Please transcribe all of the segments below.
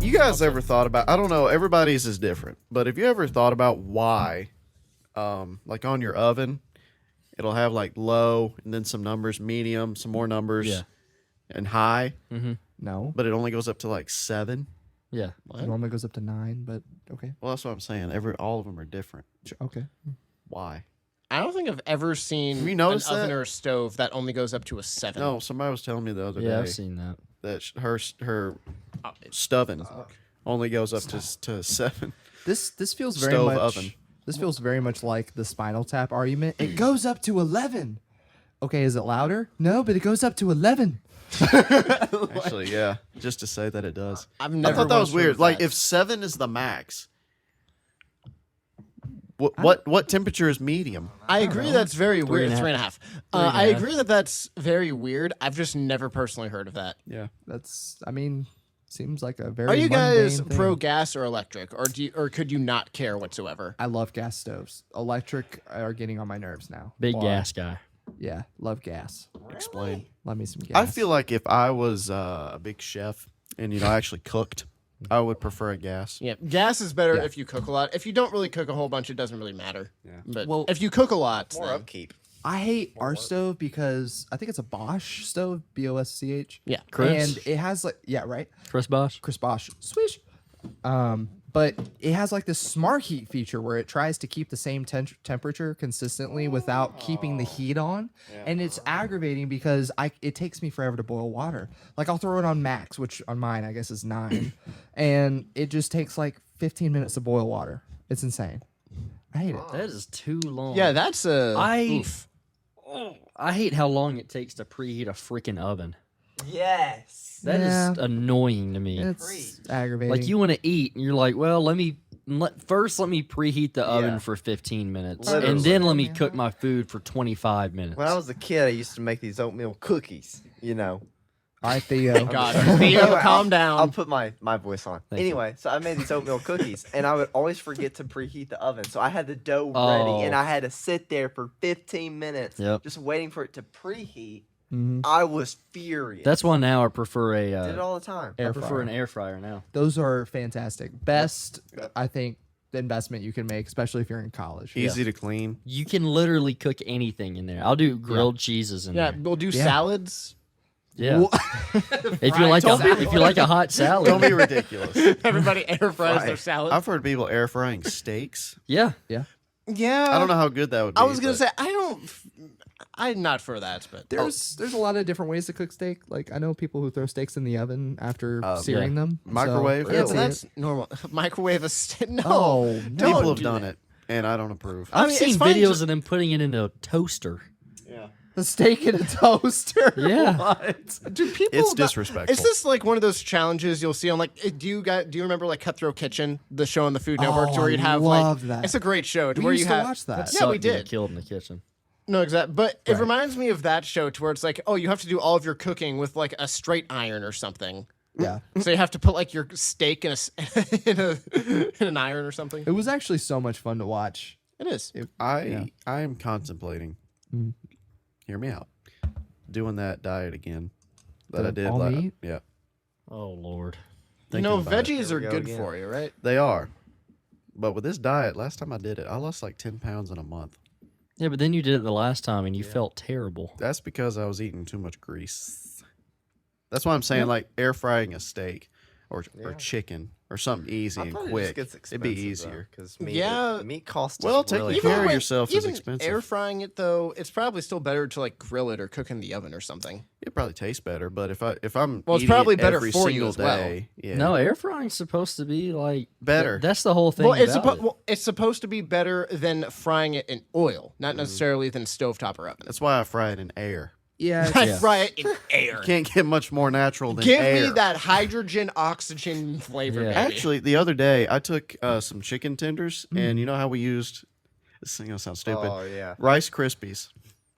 You guys ever thought about, I don't know, everybody's is different, but have you ever thought about why, like on your oven, it'll have like low and then some numbers, medium, some more numbers, and high, No. but it only goes up to like 7? Yeah. It normally goes up to 9, but okay. Well, that's what I'm saying. All of them are different. Sure, okay. Why? I don't think I've ever seen Have you an noticed oven that? or a stove that only goes up to a 7. No, somebody was telling me the other Yeah, day I've seen that. that her stuffing only goes up to 7. This feels very Stove much oven. This feels very much like the Spinal Tap argument. It goes up to 11. Okay, is it louder? No, but it goes up to 11. Actually, yeah, just to say that it does. I've I never thought that once was heard weird. of Like that. if 7 is the max, what temperature is medium? I agree that's very weird. 3.5. 3.5. I agree that that's very weird. I've just never personally heard of that. Yeah. That's, I mean, seems like a very Are you guys mundane thing. pro gas or electric, or could you not care whatsoever? I love gas stoves. Electric are getting on my nerves now. Big Why? gas guy. Yeah, love gas. Explain. Love me some gas. I feel like if I was a big chef and I actually cooked, I would prefer a gas. Yeah, gas is better Yeah. if you cook a lot. If you don't really cook a whole bunch, it doesn't really matter. Yeah. But Well, if you cook a lot, More then- upkeep. I hate our stove because I think it's a Bosch stove, Bosch. yeah. Chris? And it has like, yeah, right? Chris Bosch. Chris Bosch, swish. But it has like this smart heat feature where it tries to keep the same temperature consistently without keeping the heat on, and it's aggravating because it takes me forever to boil water. Like I'll throw it on max, which on mine I guess is 9, and it just takes like 15 minutes to boil water. It's insane. I hate it. That is too long. Yeah, that's a. Oof. I hate how long it takes to preheat a freaking oven. Yes. That is Yeah. annoying to me. It's aggravating. Like you want to eat, and you're like, well, let me preheat the oven Yeah. for 15 minutes, Literally. and then let me cook my food for 25 minutes. When I was a kid, I used to make these oatmeal cookies. You know. All right, Theo. God, Theo, Anyway, calm down. I'll put my voice on. Thank you. Anyway, so I made these oatmeal cookies, and I would always forget to preheat the oven. So I had the dough Oh. ready, and I had to sit there for 15 minutes Yep. just waiting for it to preheat. Mhm. I was furious. That's why now I prefer Did it a all the time. I prefer an air fryer now. Those are fantastic. Best, I think, the investment you can make, especially if you're in college. Easy to clean. You can literally cook anything in there. I'll do grilled cheeses in yeah, there. we'll do Yeah. salads. Yeah. if you like a hot salad. Don't be ridiculous. Everybody air fries their salad. I've heard people air frying steaks. Yeah. yeah, I don't know how good that would be. I was gonna but say I'm not for that, but There's a lot of different ways to cook steak. Like I know people who throw steaks in the oven after searing them. Microwave? So, yeah, I but see that's it. normal. Microwave a steak. No, Oh, no. don't people have do done that. it, and I don't approve. I've mean, seen it's fine videos just- of them putting it in a toaster. The steak in a toaster. Yeah. What? Do people? It's disrespectful. Is this like one of those challenges you'll see on like? Do you remember like Cutthroat Kitchen, the show on the Food Network, Oh, where you'd I have love like that. it's a great show to We where used you to have watch that. Yeah, Sucked we and get did. killed in the kitchen. No, exactly. But it Right. reminds me of that show to where it's like, oh, you have to do all of your cooking with like a straight iron or something. Yeah. So you have to put like your steak in in an iron or something. It was actually so much fun to watch. It is. I am contemplating. Hear me out. Doing that diet again that The I did. all meat? Yeah, Oh Lord. You know, Thinking about it. veggies There are we go good again. for you, right? They are. But with this diet, last time I did it, I lost like 10 pounds in a month. Yeah, but then you did it the last time and you felt terrible. That's because I was eating too much grease. That's why I'm saying like air frying a steak or chicken or something easy I and thought quick. It just gets It'd be expensive, easier. because Yeah. meat costs. Well, us taking really care of high. yourself is even expensive. air frying it though, it's probably still better to like grill it or cook in the oven or something. It probably tastes better, but if I'm Well, it's eating probably it better every for you single as well. day, yeah. No, air frying's supposed to be like Better. That's the whole thing. Well, about it. it's supposed to be better than frying it in oil, not necessarily than stovetop or oven. That's why I fry it in air. Yeah. I Yeah. fry it in air. Can't get much more natural than Give air. me that hydrogen oxygen flavor, Yeah. baby. Actually, the other day I took some chicken tenders, and you know how we used this thing gonna sound stupid. Oh yeah. Rice Krispies.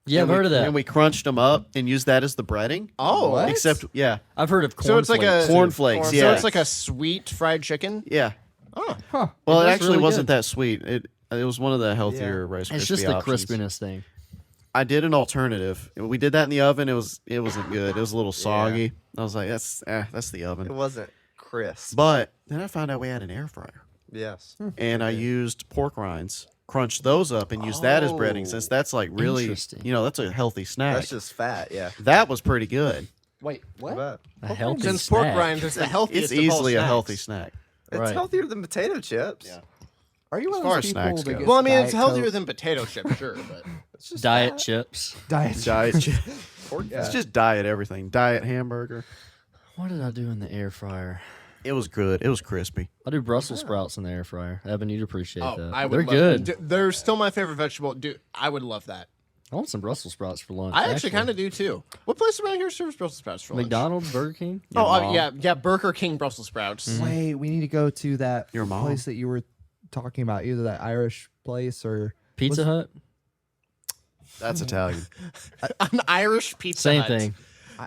Yeah, I've And we- heard of that. And we crunched them up and used that as the breading. Oh, What? Except, yeah, I've heard of corn So it's like a cornflakes. Corn- Yeah, So it's like a sweet fried chicken. yeah. Oh, Huh. Well, it does actually really wasn't good. that sweet. It was one of the healthier Rice Krispie It's just the options. crispiness thing. I did an alternative. We did that in the oven. It wasn't good. It was a little soggy. I was like, that's the It oven. wasn't crisp. But then I found out we had an air fryer, Yes. and I used pork rinds, crunched those up, and used that as breading. Since that's like really, Interesting. that's a healthy snack. That's just fat. Yeah. That was pretty good. Wait, what? But A healthy Since pork snack. rinds is the healthiest. It's of all easily a snacks. healthy snack. it's Right. healthier than potato chips. Yeah. Are you one As of far those as people snacks that go. gets Well, I mean, it's Diet healthier Coke? than potato chips, sure, but It's just Diet fat. chips. diet. Diet. Pork It's fat. just diet everything. Diet hamburger. What did I do in the air fryer? It was good. It was crispy. I do Brussels sprouts in the air fryer. Evan, you'd appreciate that. I would They're love good. They're still my favorite vegetable. Dude, I would love that. I want some Brussels sprouts for lunch. I actually kind of do too. What place around here serves Brussels sprouts for lunch? McDonald's, Burger King. Your Oh, mom. yeah, Burger King Brussels sprouts. Wait, we need to go to that Your mom. place that you were talking about, either that Irish place or Pizza Hut. That's Italian. An Irish Pizza Same Hut. thing.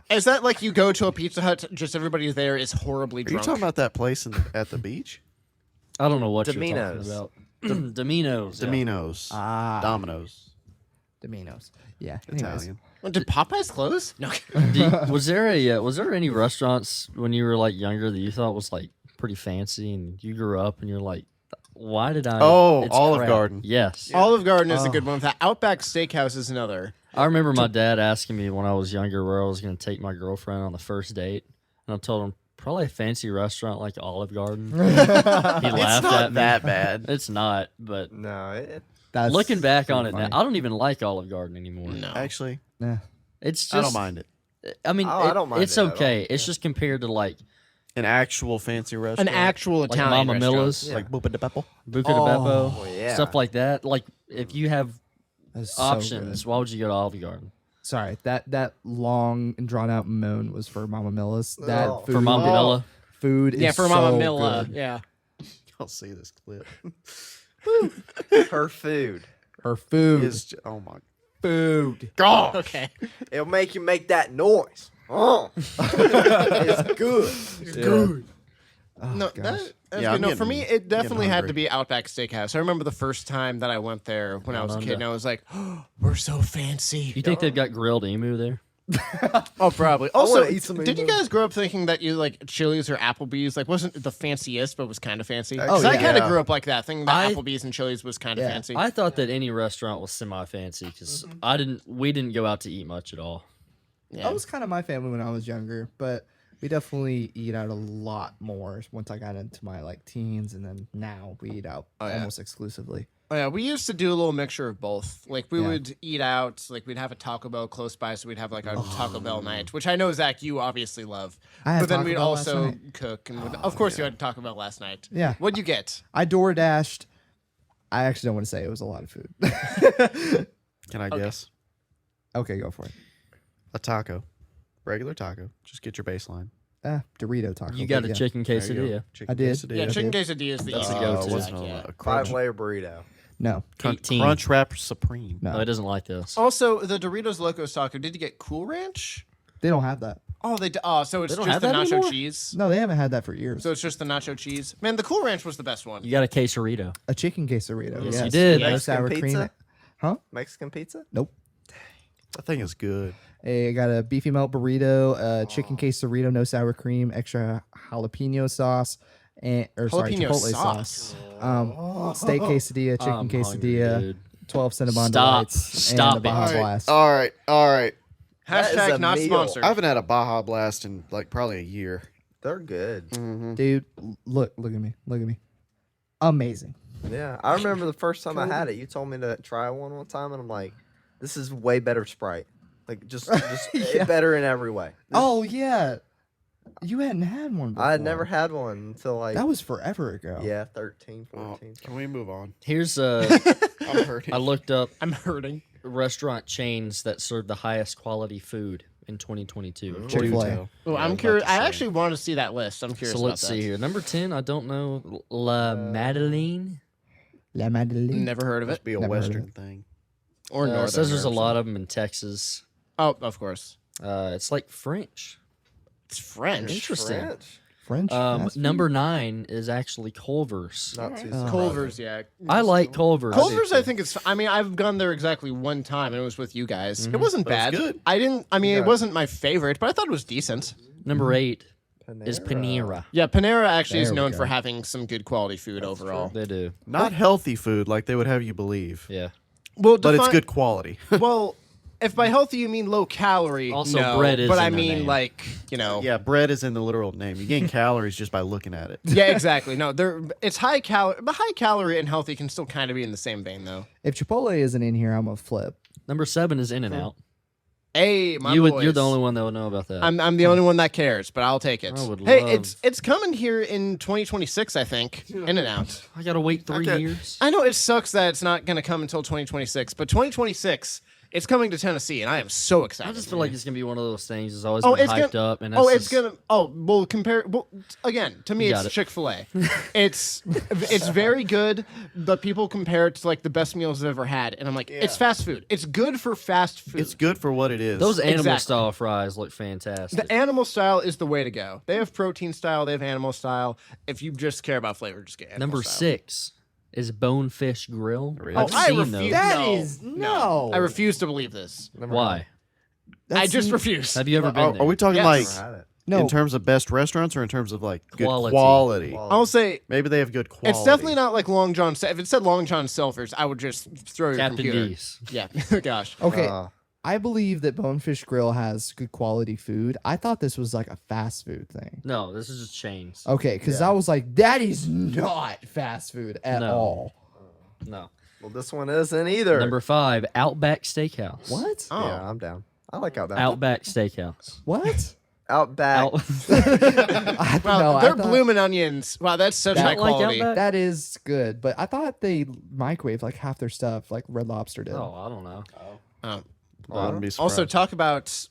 Is that like you go to a Pizza Hut, just everybody there is horribly Are you drunk? talking about that place at the beach? I don't know what you're Domino's. talking about. Domino's. yeah. Domino's. Domino's. Domino's. Yeah, anyways. Italian. Well, did Popeyes close? No. Was there any restaurants when you were like younger that you thought was like pretty fancy and you grew up and you're like, why did I? Oh, it's Olive crap. Garden. Yes. Olive Garden is a good one. That Outback Steakhouse is another. I remember my dad asking me when I was younger where I was going to take my girlfriend on the first date, and I told him probably a fancy restaurant like Olive Garden. He laughed It's at not me. that bad. It's not, but No, That's looking back on it funny. now, I don't even like Olive Garden anymore. No. Actually, Nah. It's just I don't mind it. I mean, Oh, I don't mind it's it at all. okay. It's just compared to like An actual fancy An restaurant. actual like Italian Mama restaurant. Milla's, like Bupa de Beppo. Buca de Beppo, Oh, yeah. stuff like that. Like if you have That's so options, good. why would you go to Olive Garden? Sorry, that long and drawn out moan was for Mama Milla's. That Oh. food, For Mama Milla. food Yeah, is for Mama so Milla. good. Yeah. I'll see this clip. Her food. Her food. Oh my food. god. Okay. It'll make you make that noise. Oh. It's good. It's good. No, gosh. that's Yeah, good. I'm No, for me, getting- it definitely getting had to hungry. be Outback Steakhouse. I remember the first time that I went there when I was a kid, Down and I was like, oh, "We're so fancy." You think they've got grilled emu there? Oh, probably. Also, wanna eat some did you emu. guys grow up thinking that you like Chili's or Applebee's like wasn't the fanciest, but was kind of fancy? Oh, 'Cause I yeah. kind of Yeah. grew up like that, thinking that I- Applebee's and Chili's was kind of Yeah. fancy. I thought that any restaurant was semi-fancy because we didn't go out to eat much at all. Yeah. That was kind of my family when I was younger, but we definitely eat out a lot more once I got into my like teens, and then now we eat out Oh, yeah. almost exclusively. Oh, yeah, we used to do a little mixture of both. Like we Yeah. would eat out, like we'd have a Taco Bell close by, so we'd have like a Taco Oh. Bell night, which I know Zach, you obviously love. I had But then Taco we'd Bell last also night. cook, and of course you had Taco Bell last night. Yeah. What'd you get? I door dashed. I actually don't want to say it was a lot of food. Can I guess? Okay, go for it. A taco. Regular taco. Just get your baseline. Dorito taco. You got but a yeah. chicken There you go. quesadilla. Chicken I did. quesadilla. Yeah, I chicken did. quesadilla is the That's easy a go go-to. to. What's it Yeah. a crunch, Five-layer burrito. No. 18. crunch wrap supreme. No. No, it doesn't like this. Also, the Doritos Locos Taco, did you get Cool Ranch? They don't have that. Oh, oh, so it's They don't just have the that nacho anymore? cheese. No, they haven't had that for years. So it's just the nacho cheese. Man, the Cool Ranch was the best one. You got a quesarito. A chicken quesarito. Yes, Yes, you did. with no Mexican sour pizza? cream. Mexican pizza? Nope. That thing is good. I got a beefy melt burrito, a chicken quesarito, no sour cream, extra jalapeno sauce, Jalapeno chipotle sauce. steak quesadilla, chicken I'm hungry, quesadilla, dude. 12 Cinnabon Stop. Delights, Stop and a it. Baja Blast. All right. That is Hashtag a not meal. sponsored. I haven't had a Baja Blast in like probably a year. They're good. Dude, look at me. Look at me. Amazing. Yeah, I remember the first time I had it. You told me to try one time, and I'm like, "This is way better Sprite. Like just Yeah. better in every way." Oh, yeah. You hadn't had one before. I had never had one until like That was forever ago. 13, Oh, 14. can we move on? Here's I'm hurting. I looked up I'm hurting. restaurant chains that serve the highest quality food in 2022. Chick-fil-A. Oh, I'm curious. I actually want to see that list. I'm curious So let's about see that. here. Number 10, I don't know. La Madeleine. La Madeleine. Never heard of it. Must be a Never heard of Western it. thing. Or northern. It says there's a or lot of them in Texas. something. Oh, of course. It's like French. It's French. Interesting. French. French. fast food? Number 9 is actually Culver's. Not too Culver's, yeah. I like Culver's. Culver's, I think it's. I mean, I've gone there exactly one time, and it was with you guys. It wasn't But it was bad. good. I didn't. I mean, it wasn't my favorite, but I thought it was decent. Number 8 is Panera. Panera. Yeah, Panera actually is There we known go. for having some good quality food overall. They do. Not healthy food like they would have you believe, Yeah. Well, but it's good quality. Well, if by healthy you mean low calorie, Also, no, bread is but I in their mean name. like Yeah, bread is in the literal name. You gain calories just by looking at it. Yeah, exactly. No, it's high calorie, but high calorie and healthy can still kind of be in the same vein though. If Chipotle isn't in here, I'm gonna flip. Number 7 is In-N-Out. Hey, my You're boys. the only one that would know about that. I'm the only one that cares, but I'll take it. I would Hey, love- it's coming here in 2026, I think. In and out. I gotta wait 3 Okay. years. I know it sucks that it's not going to come until 2026, but 2026, it's coming to Tennessee, and I am so excited. I just feel like it's gonna be one of those things. It's always Oh, been it's hyped gonna- up, and Oh, that's it's just- gonna. Oh, well, compare. Well, again, to me, You it's got it. Chick-fil-A. it's very good, but people compare it to like the best meals I've ever had, and I'm like, it's fast food. It's good for fast food. It's good for what it is. Those animal Exactly. style fries look fantastic. The animal style is the way to go. They have protein style. They have animal style. If you just care about flavor, just get animal Number style. 6 is Bonefish Grill. Really? I've I seen refuse. those. That No, is- no. I refuse to believe this. Why? I just refuse. Have you ever been there? Are we talking Yes. like Never had it. No. in terms of best restaurants or in terms of like good Quality. quality? I'll say Maybe they have good quality. it's definitely not like Long John. If it said Long John Silver's, I would just throw your Captain computer. D's. Yeah. Gosh. Okay, Uh, I believe that Bonefish Grill has good quality food. I thought this was like a fast food thing. No, this is just chains. Okay, because I was like, that is not fast food at No. all. No. well, this one isn't either. Number 5, Outback Steakhouse. What? Oh. Yeah, I'm down. I like Outback. Outback Steakhouse. What? Outback. Out- I, Wow, no, I they're thought- blooming onions. Wow, that's such That- high like quality. Outback? That is good, but I thought they microwave like half their stuff, like Red Lobster did. oh, I don't know. Oh. I wouldn't be surprised. Also, talk about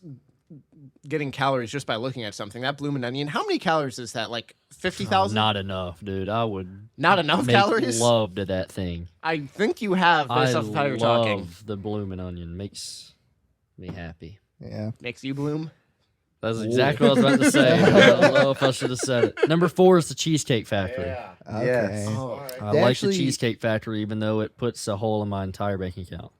getting calories just by looking at something. That blooming onion. How many calories is that? Like 50,000? Not enough, dude. I would Not enough make calories. love to that thing. I think you have based I off of how you're love talking. the blooming onion. Makes me happy. Yeah. Makes you bloom. That's exactly what I was about to say. I don't know if I should have said it. Number 4 is the Cheesecake Factory. Okay. Yes. Oh. I They like actually- the Cheesecake Factory, even though it puts a hole in my entire bank account.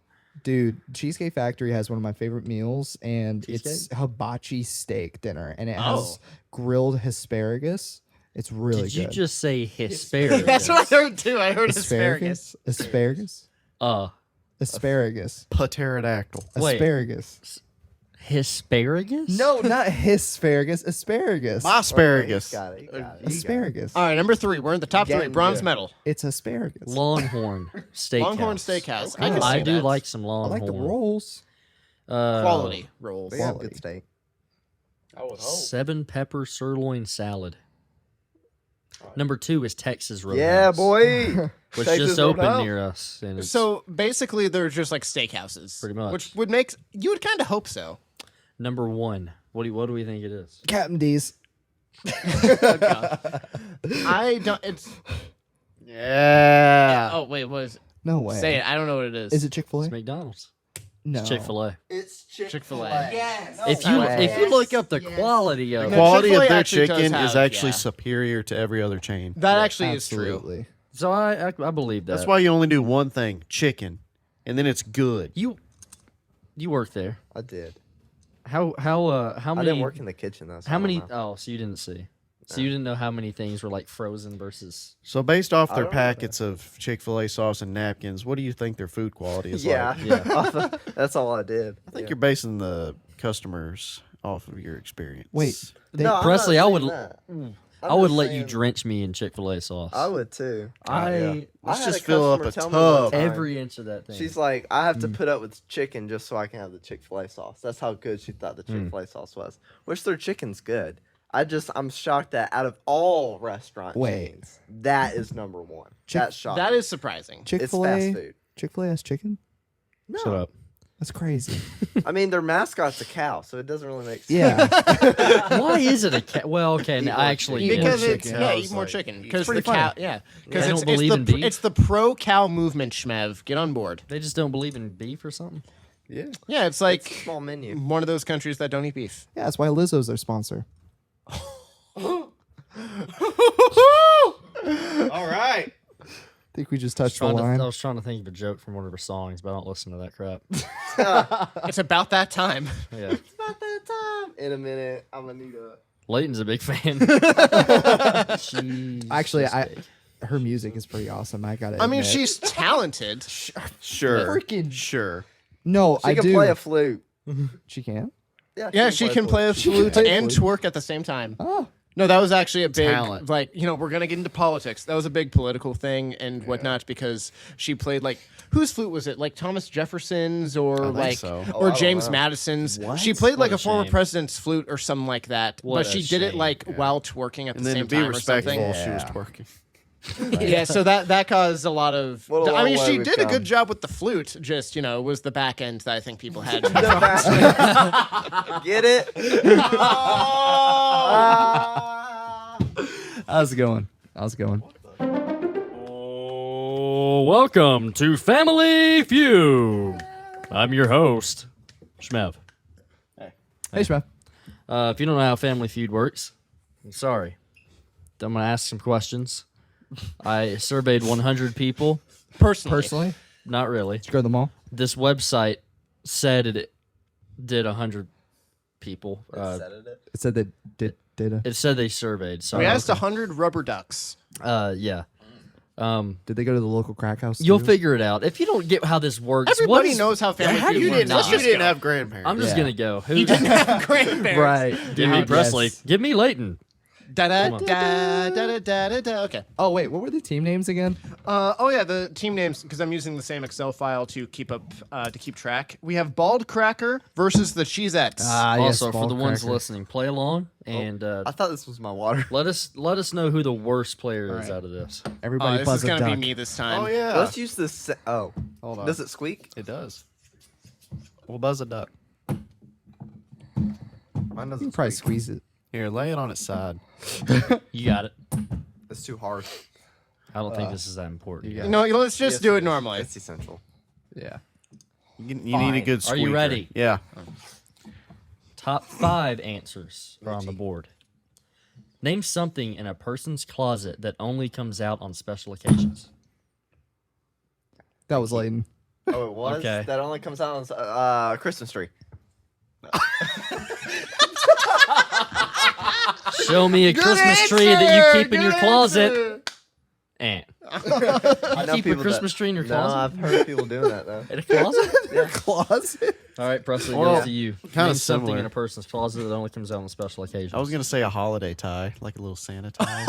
Dude, Cheesecake Factory has one of my favorite meals, and it's Cheesecake? hibachi steak dinner, and it Oh. has grilled asparagus. It's really Did you good. just say asparagus? That's what I heard too. I heard asparagus. Asparagus? Asparagus. pterodactyl. Wait. Asparagus. Asparagus? No, not asparagus. Asparagus. My asparagus. Got it. You got it. You got it. Asparagus. All right, number 3. We're in the top 3. Getting Bronze good. medal. It's asparagus. Longhorn Steakhouse. Longhorn Steakhouse. I, can I see do that. like some I Longhorn. like the rolls. quality rolls. They have Quality. good steak. 7 pepper sirloin salad. Number 2 is Texas Roadhouse. Yeah, boy. Which Texas just opened Roadhouse. near us. And it's So basically, they're just like steakhouses, Pretty much. which would make you would kind of hope so. number 1. What do we think it is? Captain D's. I don't. It's. Yeah. Oh wait, what is it? No way. Say it. I don't know what it is. Is it Chick-fil-A? It's McDonald's. No. It's Chick-fil-A. It's Chick-fil-A? Yes. If you way. if you look up the quality of The it, quality of Chick-fil-A their actually does chicken is have- actually yeah. superior to every other chain. That actually is true. Absolutely. so I believe that. That's why you only do one thing, chicken, and then it's good. you work there. I did. How I many didn't work in the kitchen though. so how I don't many know. oh so you didn't see. So you didn't know how many things were like frozen versus So based off I their don't know packets of Chick-fil-A sauce and napkins, what do you think their food quality is Yeah. like? Yeah. That's all I did. I think you're basing the customers off of your experience. Wait. They- No, I'm Presley, not I saying would- that. I would let you drink me in Chick-fil-A sauce. I would too. I Let's I had just a fill up customer a tell me one tub. time- every inch of that thing. She's like, I have to put up with chicken just so I can have the Chick-fil-A sauce. That's how good she thought the Chick-fil-A sauce was. Which their chicken's good. I'm shocked that out of all restaurant Wait. chains, that is number one. That's shocking. That is surprising. it's Chick-fil-A. fast food. Chick-fil-A has chicken? No. Shut up. That's crazy. I mean, their mascot's a cow, so it doesn't really make sense. Yeah. Why is it a cat? Well, okay, Eat now more I actually chicken. get Because it. it's chicken. yeah, I eat was more like, chicken. it's Because pretty the cow, funny. yeah. They Because don't believe in beef? it's the pro cow movement, Schmev. Get on board. They just don't believe in beef or something. Yeah. Yeah, it's like It's a small menu. one of those countries that don't eat beef. Yeah, that's why Lizzo's their sponsor. All right. I think we just touched the I line. was trying to think of a joke from one of her songs, but I don't listen to that crap. It's about that time. Yeah. About that time. In a minute, I'm gonna need a. Leighton's a big fan. Actually, her music is pretty awesome. I gotta. I mean, admit. she's talented. Sure. freaking Sure. no. She I can do. play a flute. She can. Yeah, she can play a flute play a and flute. twerk at the same time. Oh, No, that was actually a big, Talent. like, we're going to get into politics. That was a big political thing and whatnot because she played, like, whose flute was it? Like Thomas Jefferson's or, think like, so. Oh, I or don't James know. Madison's. What? She played, like, What a a former shame. president's flute or something like that. What but a she did it, shame. like, while twerking at the And then to same be time or respectful, something. she was Yeah. twerking. Yeah, so that caused a lot of. What a I long mean, way she we've did a come. good job with the flute. Just was the back end that I think people had. Get it? how's it going? How's it going? Oh, welcome to Family Feud. I'm your host, Shmev. Hey, Shmev. If you don't know how Family Feud works, I'm sorry. I'm going to ask some questions. I surveyed 100 people. Personally, Not really. did you go to the mall? This website said it did 100 people. It said that data. It said they surveyed. We Sorry. asked 100 rubber ducks. Yeah. Did they go to the local crack house? You'll too? figure it out. If you don't get how this works, what Everybody is- knows how Family How Feud you works. didn't? Let's You just didn't go. have grandparents. I'm just Yeah. gonna go. Who? grandparents. Right. Give me Yes. Presley. Give me Leighton. Da da da da da da da. Okay. Oh wait, what were the team names again? Oh yeah, the team names because I'm using the same Excel file to keep up to keep track. We have Bald Cracker versus the Cheesettes. Also, for the ones listening, play along and I thought this was my water. let us know who the worst player is out of this. Everybody this buzz is a gonna duck. be me this time. Oh yeah. Let's use this. Oh, Hold on. does it squeak? It does. We'll buzz a duck. Mine You doesn't can probably squeak. squeeze it. Here, lay it on its side. You got it. It's too hard. I don't think this is that important. you got Let's just Yes, do it is. normally. It's essential. Yeah. You need a good Are you squeaker. ready? Yeah. Top 5 answers are on the board. Name something in a person's closet that only comes out on special occasions. That was Leighton. Oh, it was. Okay. That only comes out on Christmas tree. Show me a Christmas tree that you keep in your closet. And I know keep a people Christmas tree in your No, closet? I've heard people doing that though. in a closet? Closet. All right, Presley, Well, goes to you. kinda Name something similar. in a person's closet that only comes out on special occasions. I was gonna say a holiday tie, like a little Santa tie.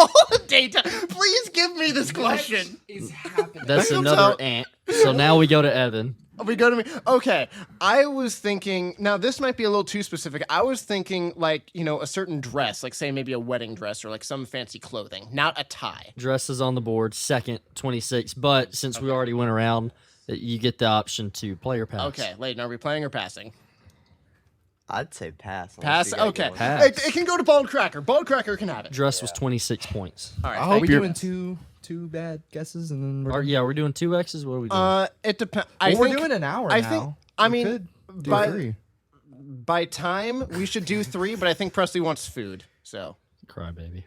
Data. Please give me this question. Is happening. That's That comes another out- ant. So now we go to Evan. We go to me. Okay, I was thinking. Now this might be a little too specific. I was thinking like a certain dress, like say maybe a wedding dress or like some fancy clothing, not a tie. Dress is on the board, second, 26. But since we already went around, you get the option to play or pass. Okay, Leighton, are we playing or passing? I'd say pass. unless Pass. you got Okay, going. Pass. it can go to Bald Cracker. Bald Cracker can have it. Dress was 26 points. All right. I Are hope we you're. doing two bad guesses and then we're Yeah, we're doing 2 X's. What are we doing? It depends. we're doing an hour I now. think. I We mean, could do by 3. by time we should do 3, but I think Presley wants food, so Cry baby.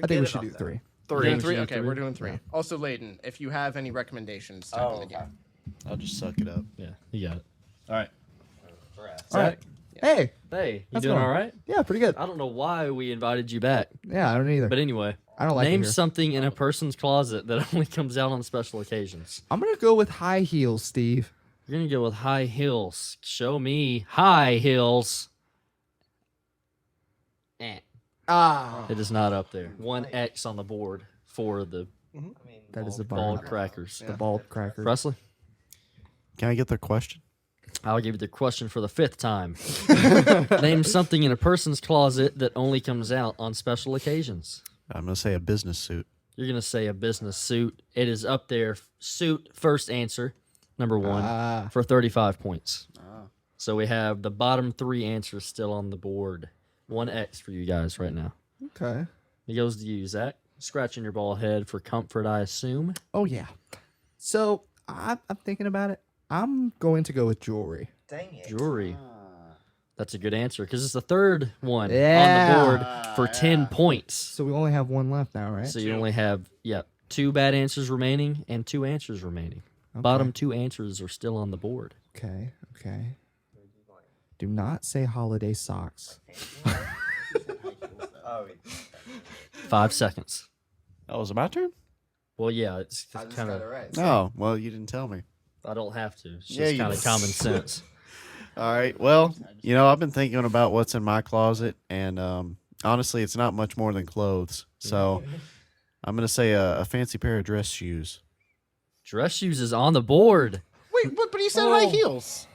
I think we should do 3. we're doing 3. do Okay, 3? we're doing 3. Also, Leighton, if you have any recommendations, type in the okay. game. I'll just suck it up. Yeah, you got it. All right. All right. Hey. Hey, you How's it doing going? all right? Yeah, pretty good. I don't know why we invited you back, Yeah, I don't either. but anyway, I don't like it name here. something in a person's closet that only comes out on special occasions. I'm gonna go with high heels, Steve. You're gonna go with high heels. Show me high heels. Ah, It is not up there. 1 X on the board for the that is a bald bummer. crackers. The bald cracker. Presley, Can I get the question? I'll give you the question for the 5th time. Name something in a person's closet that only comes out on special occasions. I'm gonna say a business suit. You're gonna say a business suit. It is up there. Suit, first answer, number 1, Ah. for 35 points. So we have the bottom 3 answers still on the board. 1 X for you guys right now. Okay. It goes to you, Zach. Scratching your bald head for comfort, I assume. Oh yeah. So I'm thinking about it. I'm going to go with jewelry. Dang it. Jewelry. That's a good answer because it's the third one Yeah. on the board for 10 points. So we only have one left now, right? So you only have, 2 bad answers remaining and 2 answers remaining. Bottom 2 answers are still on the board. Okay. Do not say holiday socks. 5 seconds. Oh, was it my turn? Well, yeah, it's kind of. right. Oh, well, you didn't tell me. I don't have to. It's Yeah, just you kind of did. common sense. All right. Well, I've been thinking about what's in my closet, and honestly, it's not much more than clothes. So I'm going to say a fancy pair of dress shoes. Dress shoes is on the board. Wait, but he said high heels.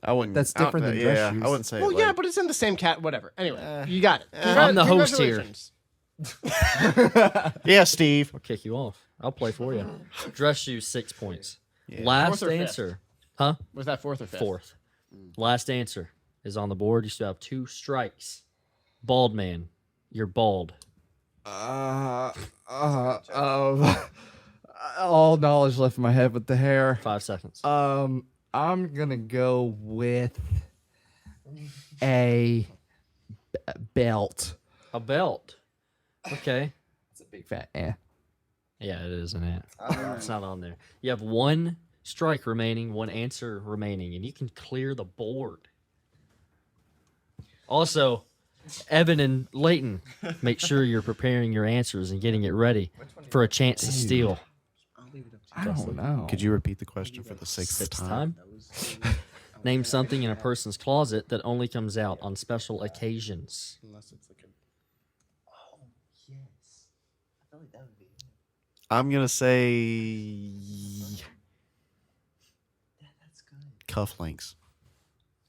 I wouldn't. That's different than dress yeah, shoes. I wouldn't say. Well, it yeah, like- but it's in the same cat. Whatever. Anyway, you got it. I'm the host here. Congratulations. Yeah, Steve. I'll kick you off. I'll play for you. Dress shoes, 6 points. Yeah. Last Fourth or fifth? answer. Huh? Was that fourth or fifth? Fourth. Last answer is on the board. You still have 2 strikes. Bald man. You're bald. All knowledge left in my head with the hair. 5 seconds. I'm gonna go with a belt. A belt. Okay. It's a big fat eh. Yeah, it is an ant. It's not on there. You have 1 strike remaining, 1 answer remaining, and you can clear the board. Also, Evan and Leighton, make sure you're preparing your answers and getting it ready for a chance to steal. I don't know. Could you repeat the question for the sixth 6th time? time. Name something in a person's closet that only comes out on special occasions. I'm gonna say cufflinks.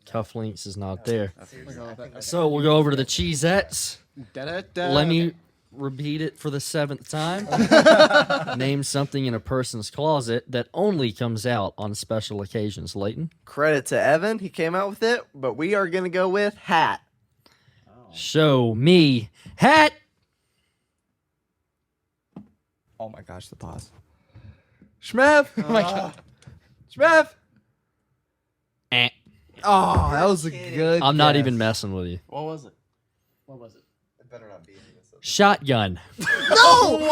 Cufflinks is not there. So we'll go over to the Cheesettes. Let me repeat it for the 7th time. Name something in a person's closet that only comes out on special occasions. Leighton, Credit to Evan, he came out with it, but we are gonna go with hat. show me hat. Oh my gosh, the pause. Shmev! Oh my god. Shmev! Eh. Oh, that was a good. I'm not guess. even messing with you. What was it? It better not be. Shotgun. No,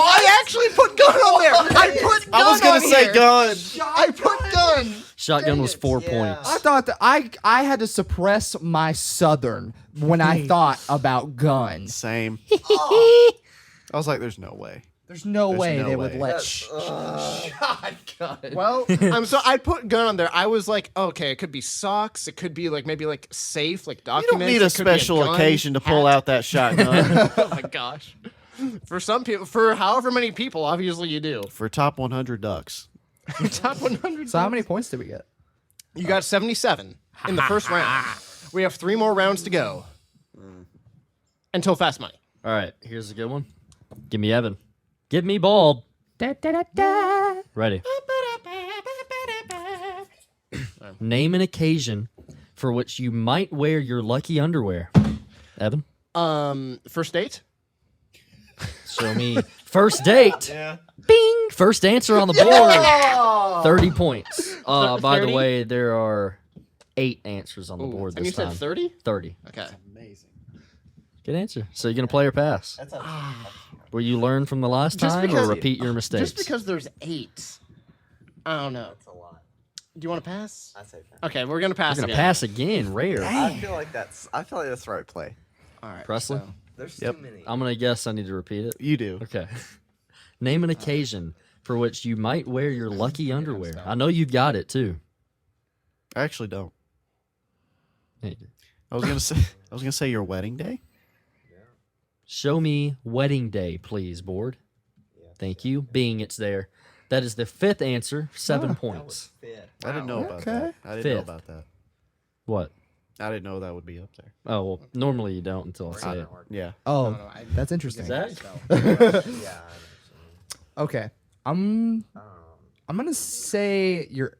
I actually put gun on there. I put gun I was gonna on say here. gun. I put gun. Shotgun was 4 points. I thought that I had to suppress my southern when I thought about guns. Same. I was like, "There's no way." There's no There's way no they way. would let Well, so I put gun on there. I was like, okay, it could be socks. It could be like maybe like safe, like You documents. don't need a It could be special gun, occasion to pull hat. out that shotgun. Oh my gosh. For some people, for however many people, obviously you do. For top 100 ducks. Top 100. So how many points did we get? You got 77 in the first round. We have 3 more rounds to go until fast money. All right, here's a good one. Give me Evan. Give me bald. Ready. Name an occasion for which you might wear your lucky underwear. Evan, First date. show me first date. Bing! First answer on the board. 30 points. By the 30? way, there are 8 answers on the board And you this said time. 30? 30. Okay. Good answer. So you're gonna play or pass? Will you learn from the last Just time because- or repeat your mistakes? Just because there's 8. I don't know. That's a lot. Do you want to pass? I say that. Okay, we're gonna pass. You're gonna again. pass again. Rare. I feel like that's the right play. All right. Presley? so- There's Yep. too many. I'm gonna guess I need to repeat it. You do. Okay. Name an occasion for which you might wear your lucky underwear. I know you've got it too. I actually don't. Hey, I was gonna say your wedding day. show me wedding day, please, board. Thank you. Being it's there. That is the 5th answer. 7 points. I didn't know about Okay. that. I didn't know Fifth. about that. What? I didn't know that would be up there. Oh well, normally you don't until I say it. Yeah. Oh, No, I- that's interesting. Zach? Yeah. Okay, I'm gonna say you're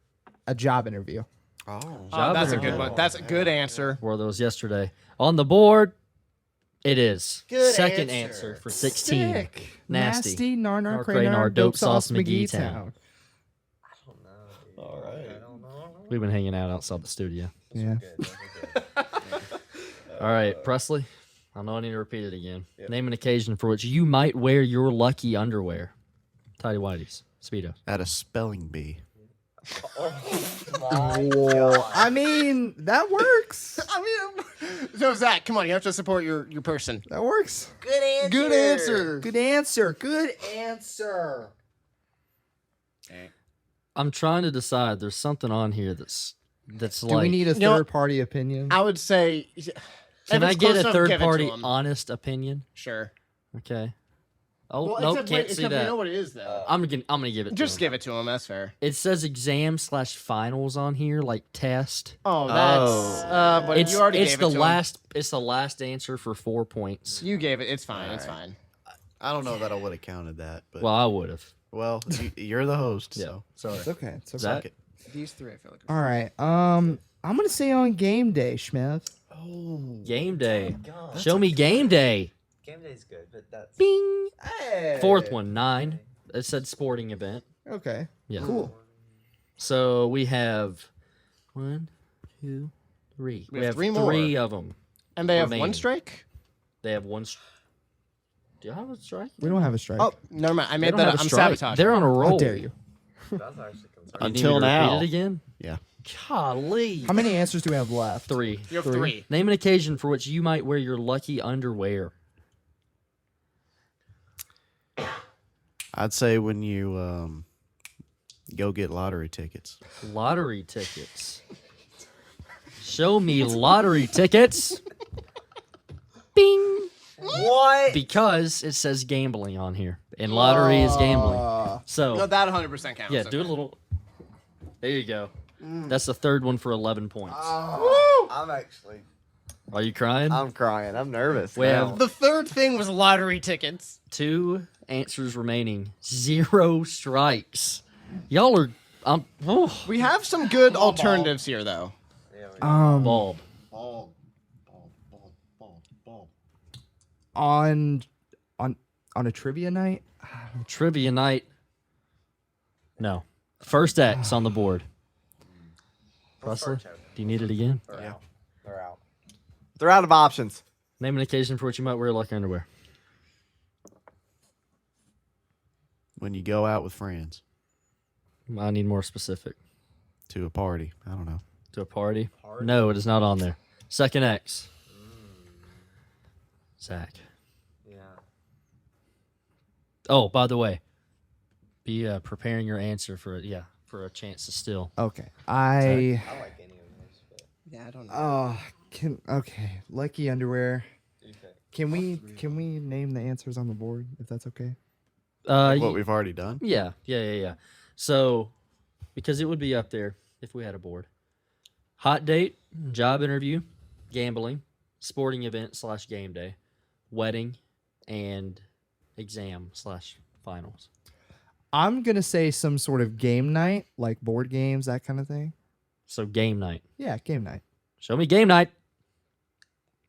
a job interview. Oh. Job that's a interview. good one. That's a good answer. Wore those yesterday. On the board, it is. Good Second answer. answer for 16. Sick. Nasty. Nar Nar Cranar, dope sauce McGee Town. Town. We've been hanging out outside the studio. Yeah. All right, Presley. I know I need to repeat it again. Name an occasion for which you might wear your lucky underwear. Tidy whities, Speedos. At a spelling bee. I mean, that works. I mean, so Zach, come on, you have to support your person. That works. Good answer. Good answer. Good answer. Good answer. I'm trying to decide. There's something on here that's Do like. we need a know what? third-party opinion? I would say. Can if I it's get close a enough, third give it to party him. honest opinion? Sure. Okay. Oh Well, nope, except, can't wait, see except that. you know what it is though. I'm gonna give it. Just to him. give it to him. That's fair. It says exam/finals on here, like test. Oh, that's. But It's you already it's gave the it to last. It's the last answer for 4 points. him. You gave it. It's fine. It's right. fine. I don't know that I would have counted that, but Well, I would have. you're the host, Yeah. so Sorry. It's okay. It's okay. Zach? These three, I feel like. All right. I'm gonna say on game day, Schmith. Game day. God. Show me game day. Game day's good, but that's. Bing. Hey. Fourth one, 9. It said sporting event. Okay. Yeah. Cool. So we have 1, 2, 3. We have three three more. of them. And they have one remaining. strike. They have one. Do you have a strike? We don't have a strike. Oh, never mind. I They made don't that. have up. a I'm strike. sabotaging. They're on a roll. How dare you? That's actually concerning. You need me Until to now. repeat it again. yeah. Golly. How many answers do we have left? 3. You have three. Name an occasion for which you might wear your lucky underwear. I'd say when you go get lottery tickets. Lottery tickets. Show me lottery tickets. Bing. What? Because it says gambling on here, and lottery is gambling. So No, that 100% counts. yeah, Okay. do a little. There you go. That's the third one for 11 points. I'm actually. Are you crying? I'm crying. I'm nervous. We now. have The third thing was lottery tickets. 2 answers remaining. 0 strikes. Y'all are. Oh, We have some good alternatives here, though. bulb. On a trivia night. Trivia night. No. First X on the board. Presley, do you need it again? They're out. They're out. They're out of options. Name an occasion for which you might wear lucky underwear. When you go out with friends I need more specific. to a party. I don't know. To a party? No, it is not on there. Second X. Zach. Yeah. Oh, by the way, be preparing your answer for a chance to steal. Okay. I like any of those. But Yeah, I don't know. Okay. Lucky underwear. you pick. Can we name the answers on the board if that's okay? What we've already done. Yeah. So, because it would be up there if we had a board. Hot date, job interview, gambling, sporting event / game day, wedding, and exam/finals. I'm gonna say some sort of game night, like board games, that kind of thing. So game night. Yeah, game night. Show me game night.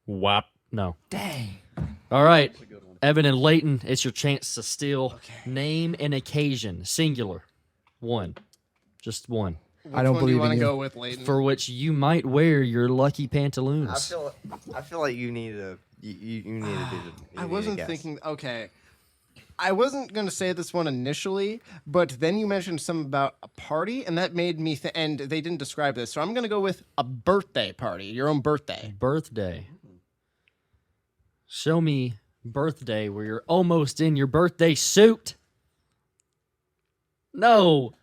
Whop. No. Dang. All right. Evan and Leighton, it's your chance to steal. Name an occasion, singular. One. Just one. I don't Which one do you believe want in to you. go with, Leighton? For which you might wear your lucky pantaloons. I feel like you need to. You need to do the. I wasn't thinking. Okay, I wasn't gonna say this one initially, but then you mentioned something about a party, and that made me. And they didn't describe this, so I'm gonna go with a birthday party, your own birthday. Birthday. Show me birthday where you're almost in your birthday suit. No.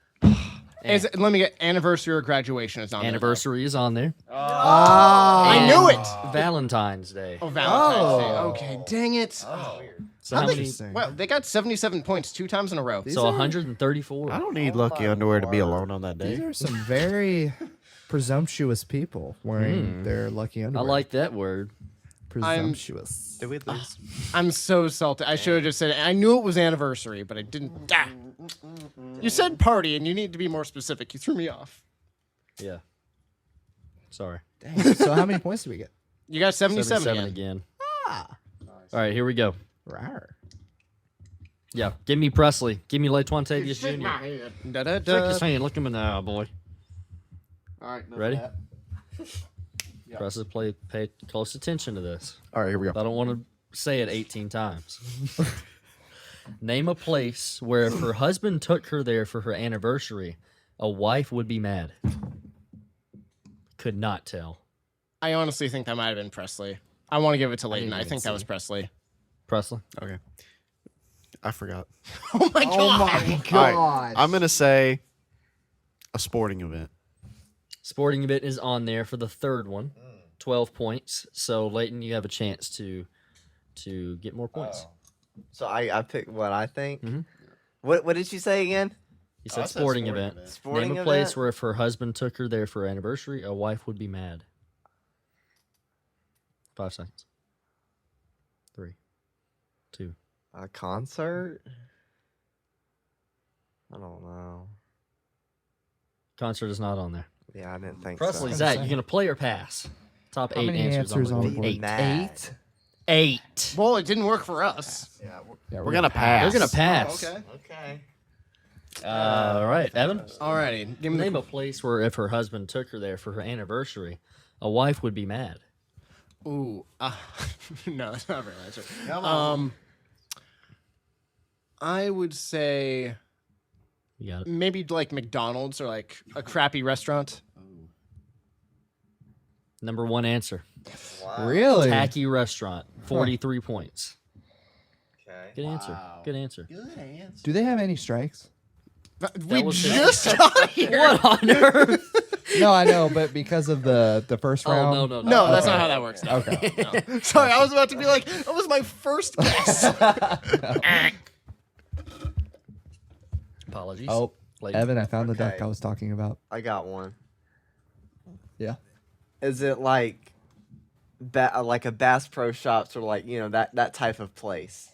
Let me get anniversary or graduation is on there, though. Anniversary is on there. I knew it. Valentine's Day. Oh, Valentine's Day. Okay, dang it. So how How'd many? Interesting. Well, they got 77 points 2 times in a row. So 134. I don't need lucky underwear to be alone on that These day. are some very presumptuous people wearing their lucky I underwear. like that word. presumptuous. Did we lose? I'm so salty. I should have just said I knew it was anniversary, but I didn't. Ah. You said party, and you need to be more specific. You threw me off. Yeah. Sorry. Dang. So how many points do we get? You got 77 77 again. again. All right, here we go. Rawr. Yeah, give me Presley. Give me Laquantavius Jr. Da, da, Shake his da. hand. Look him in the eye, boy. All right. Ready? Presley, pay close attention to this. All right, here we I go. don't want to say it 18 times. Name a place where if her husband took her there for her anniversary, a wife would be mad. Could not tell. I honestly think that might have been Presley. I want to give it to Leighton. didn't I even think that was see. Presley. Presley? Okay. I forgot. Oh my god! All right, I'm gonna say a sporting event. Sporting event is on there for the third one. 12 points. So, Leighton, you have a chance to get more points. So I picked what I think. Mhm. What did you say again? He said I said sporting sporting event. event. Sporting Name a place event? where if her husband took her there for her anniversary, a wife would be mad. 5 seconds. 3, 2. A concert? I don't know. Concert is not on there. Yeah, I didn't think Presley, so. Zach, you gonna play or pass? Top How 8 many answers, answers on on the the board. board? Be mad. 8. 8. Well, it didn't work for us. Yeah, We're gonna pass. They're gonna pass. Okay. All right, Evan. Alrighty, give me Name the. a place where if her husband took her there for her anniversary, a wife would be mad. Ooh, no, that's not very answer. Come on. I would say You got it. maybe like McDonald's or like a crappy restaurant. Number 1 answer. Really? Tacky restaurant. 43 points. Okay. Good answer. Good answer. Do they have any strikes? We was just got here. What on earth? No, I know, but because of the first Oh, round. no. No, that's Okay. not how that works. No. Okay. No. Sorry, I was about to be like, that was my first guess. Apologies. Oh, Leighton. Evan, I found the duck Okay. I was talking about. I got one. Yeah. Is it like like a Bass Pro Shops or like, you know, that type of place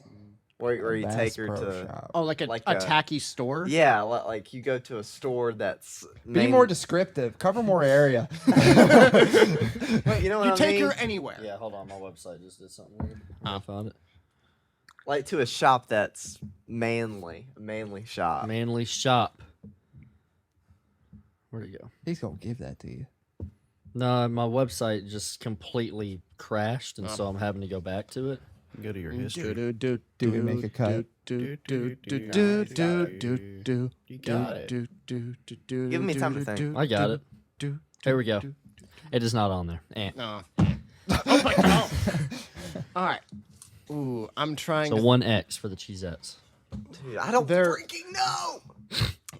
where you Bass take her Pro to Shop. Oh, like a Like a a- tacky store? Yeah, like you go to a store that's Be more descriptive. Cover more area. you know what You I take mean? her anywhere. Yeah, hold on. My website just did something weird. I found it. Like to a shop that's a manly shop. Manly Shop. Where'd it go? He's gonna give that to you. No, my website just completely crashed, and so I'm having to go back to it. Go to your history. Do we make a cut? You got it. Give me time to think. I got it. Here we go. It is not on there. No. Oh my god. All right. Ooh, I'm trying So to 1X for the Cheesettes. Dude, I don't They're- freaking know.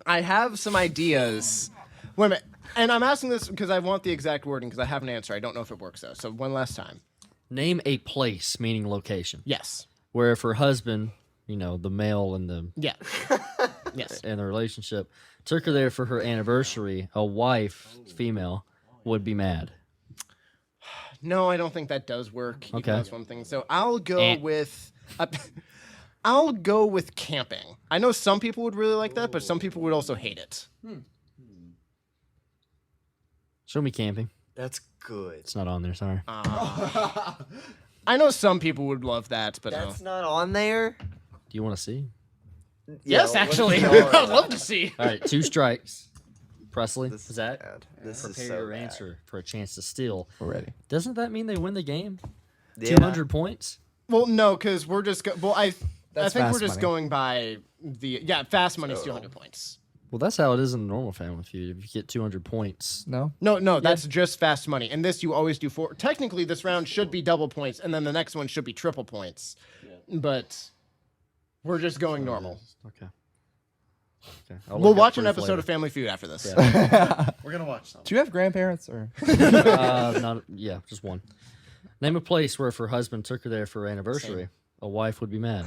I have some ideas. Wait a minute. And I'm asking this because I want the exact wording because I have an answer. I don't know if it works though. So one last time. Name a place, meaning location, Yes. where if her husband, you know, the male in the Yeah. Yes. in the relationship, took her there for her anniversary, a wife, female, would be mad. No, I don't think that does work. Even Okay. though that's one thing. So I'll go Eh. with. I'll go with camping. I know some people would really like that, but some people would also hate it. Show me camping. That's good. It's not on there. Sorry. I know some people would love that, but no. That's not on there. Do you want to see? Yes, Yeah, actually, let's go. I'd love to see. All right, 2 strikes. Presley, This is Zach, bad. This is prepare so your bad. answer for a chance to steal. We're ready. Doesn't that mean they win the game? Yeah. 200 points? Well, no, because we're just I That's think we're fast just money. going by the fast money's 200 points. Well, that's how it is in the normal Family Feud. If you get 200 points, No. No, that's just fast money. And this you always do for. Technically, this round should be double points, and then the next one should be triple points. But we're just going normal. okay. I'll We'll look up watch an proof episode later. of Family Feud after this. We're gonna watch something. Do you have grandparents or? Yeah, just one. Name a place where if her husband took her there for her anniversary, a wife would be mad.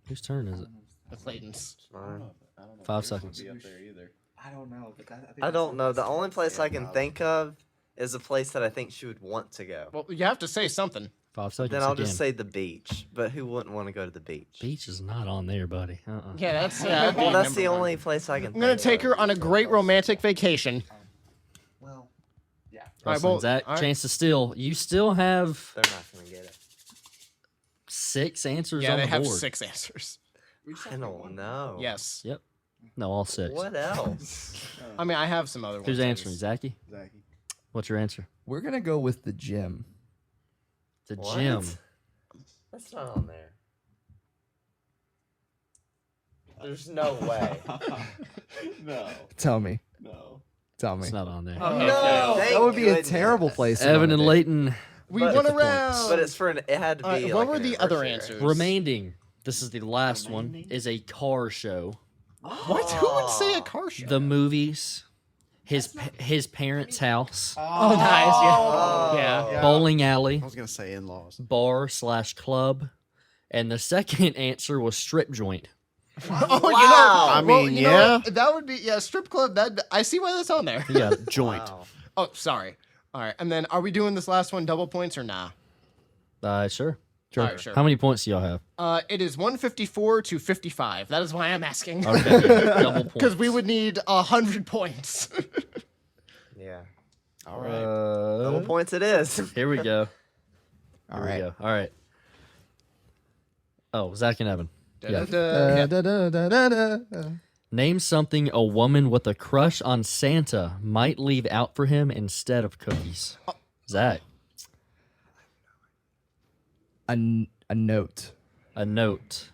Whose turn is it? That's Leighton's. Fine. 5 seconds. I don't know. I don't know. The only place I can think of is a place that I think she would want to go. Well, you have to say something. 5 seconds. Then I'll again. just say the beach. But who wouldn't want to go to the beach? Beach is not on there, buddy. Yeah, that's. Well, that's the only place I can. I'm gonna take her on a great romantic vacation. Well, yeah. All right, Russell, well, Zach, all right. chance to steal. You still have They're not gonna get it. 6 answers Yeah, on they the have board. 6 answers. I don't know. Yes. Yep. No, all 6. What else? I mean, I have some other ones. Who's answering? Zachy? Zachy. What's your answer? We're gonna go with the gym. The What? gym. That's not on there. There's no way. No. Tell me. No. Tell me. It's not on there. No, That would be a terrible place. to Evan run and a date. Leighton We But- won Get a the points. round. But it's for an. It had to be. What like were an the other anniversary. answers? remaining. This is the last one. Is a car show. What? Who would say a car show? The movies. His parents' house. Oh, nice. Yeah. Yeah. Bowling alley. I was gonna say in-laws. Bar/club. And the second answer was strip joint. Oh, Wow. I well, mean, you know yeah. what? That would be strip club. That I see why that's on there. Yeah, joint. Wow. Oh, sorry. All right, and then are we doing this last one double points or nah? Sure. All right, sure. How many points do y'all have? It is 154 to 55. That is why I'm asking. Okay, yeah, double points. Because we would need 100 points. Yeah. All right. Double points it is. Here we go. All Here right. we go. All right. Oh, Zach and Evan. Yeah. Da, da, da, da, da, da. Name something a woman with a crush on Santa might leave out for him instead of cookies. Zach, A note. a note.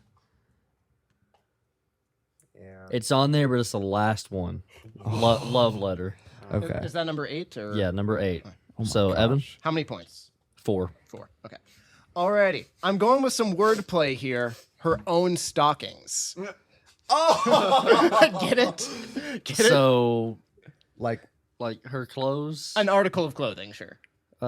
Yeah. It's on there, but it's the last one. Love letter. Okay. Is that number 8 or? Yeah, number 8. So, Evan, How many points? 4. 4. Okay. Alrighty. I'm going with some wordplay here. Her own stockings. Oh, get it? Get it? So, Like like her clothes. An article of clothing, sure. if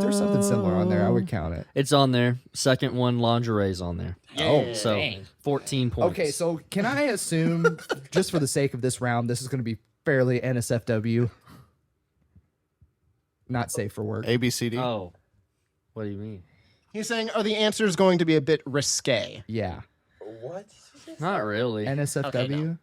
there's something similar on there, I would count it. It's on there. Second one, lingerie's on there. Yeah, So, dang. 14 points. Okay, so can I assume, just for the sake of this round, this is going to be fairly NSFW? Not safe for work. ABCD. Oh, what do you mean? He's saying, are the answers going to be a bit risque? Yeah. What? Not really. NSFW? Okay, no.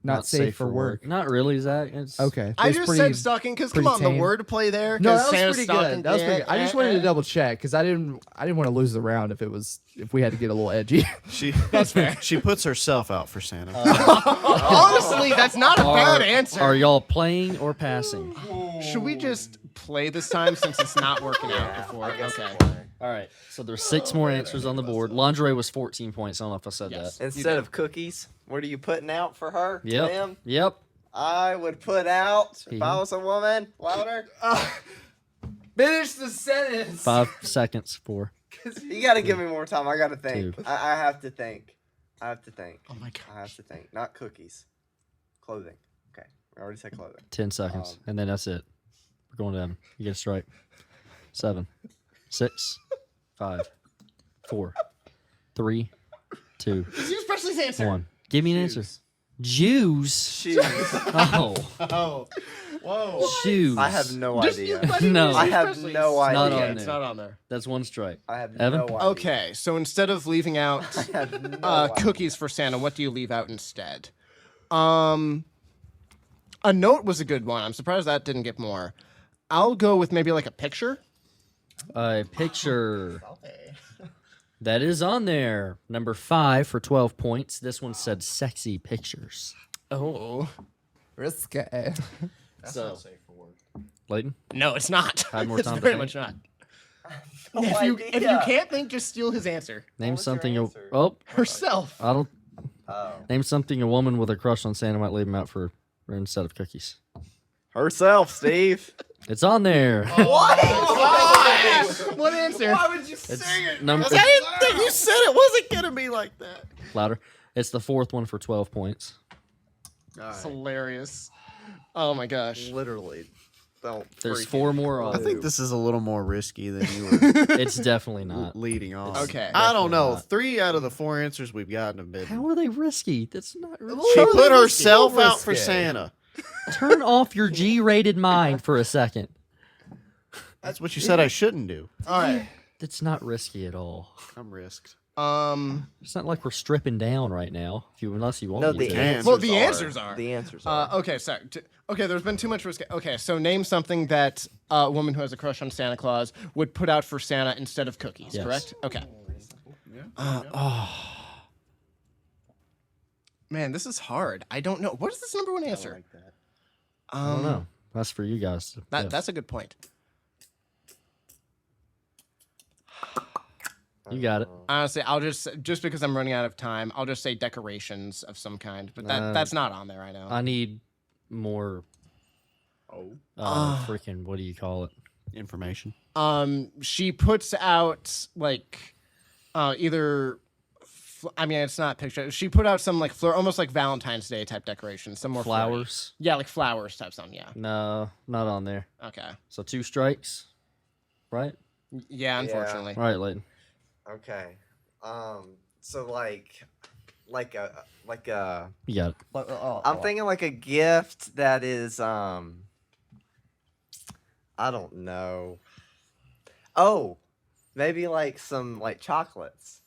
Not safe for work. Not really, Zach. It's Okay. I It's just pretty- said stocking because come pretty on, the tame. wordplay there. No, 'cause that was Santa's pretty stocking- good. That was pretty good. I just wanted to double check because I didn't want to lose the round if we had to get a little edgy. She that's fair. She puts herself out for Santa. Honestly, that's not a bad answer. Are y'all playing or passing? Should we just play this time since it's not working out before? Okay. All right. So there's 6 more answers on the board. Lingerie was 14 points. I don't know if I said Yes. that. Instead of cookies, what are you putting out for her? Yep. Ma'am? Yep. I would put out, if I Mhm. was a woman, louder. Finish the sentence. 5 seconds. 4. You gotta give me more time. I gotta think. 2. I have to think. I have to think. Oh my I have gosh. to think. Not cookies. Clothing. Okay. I already said clothing. 10 seconds. And then that's it. We're going down. You get a strike. 7, 6, 5, 4, 3, 2, Zeus Presley's answer. 1. Give me an answer. Jews. Shoes. Oh, Oh. Whoa. shoes. I have no Just idea. you buddy No. Zeus I have Presley's. no not idea. on It's there. not on there. That's 1 strike. I have Evan? no idea. Okay, so instead of leaving out I have no idea. cookies for Santa, what do you leave out instead? A note was a good one. I'm surprised that didn't get more. I'll go with maybe like a picture. A picture. That is on there. Number 5 for 12 points. This one said sexy pictures. Oh. Risque. So, Leighton? No, it's not. Had more It's time to very think. much not. No If you idea. can't think, just steal his answer. Name was your something. answer? Oh, Herself. I don't. Oh. Name something a woman with a crush on Santa might leave him out for instead of cookies. Herself, Steve. It's on there. What answer? It's number I didn't think you said it wasn't gonna be like that. louder. It's the 4th one for 12 points. It's hilarious. Oh my gosh. Literally. Don't. There's freaking 4 more on. I think this is a little more risky than you were It's definitely not. leading off. Okay. I don't know. Definitely not. 3 out of the 4 answers we've gotten have been. How are they risky? That's not risky. She put herself risky. out for Santa. Turn off your G-rated mind for a second. That's what you said I shouldn't do. All right. That's not risky at all. I'm risked. It's not like we're stripping down right now. Unless you want No, me the to. answers. Well, the answers are. The answers are. Okay, sorry. Okay, there's been too much risk. Okay, so name something that a woman who has a crush on Santa Claus would put out for Santa instead of cookies, Yes. correct? Okay. Man, this is hard. I don't know. What is this number one answer? I don't know. That's for you guys. To guess. That's a good point. You got it. Honestly, I'll just because I'm running out of time, I'll just say decorations of some kind. But that's not on there. I know. I need more. Freaking, what do you call it? Information. She puts out like either. I mean, it's not picture. She put out some like almost like Valentine's Day type decorations. Some more flirty. Flowers? Yeah, like flowers type something. Yeah. No, not on there. Okay. So 2 strikes, right? Yeah, unfortunately. All right, Leighton. Okay. So like a You got it. I'm thinking like a gift that is I don't know. Oh, maybe like some like chocolates.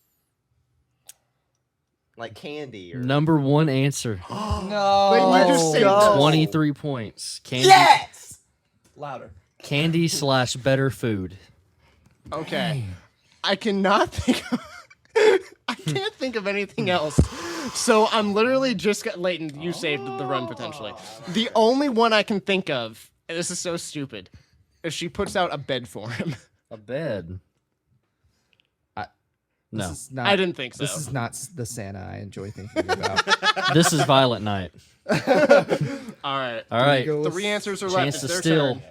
Like candy or Number 1 answer. No. Wait, you just say go. 23 points. Candy. Yes! Louder. Candy / better food. Okay. I cannot think. I can't think of anything else. So I'm literally just got Leighton. You saved the run potentially. The only one I can think of, and this is so stupid, is she puts out a bed for him. A bed. No. This is not, I didn't think so. This is not the Santa I enjoy thinking about. This is Violent Night. All right. All right. go with 3 answers are left. Chance It's to their steal. turn.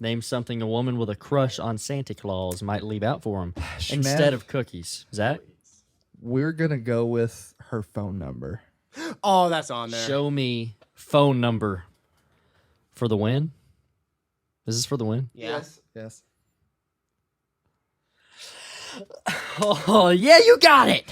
Name something a woman with a crush on Santa Claus might leave out for him instead of cookies. Zach, We're gonna go with her phone number. Oh, that's on there. show me phone number for the win. Is this for the win? Yeah. Yes. Oh, yeah, you got it.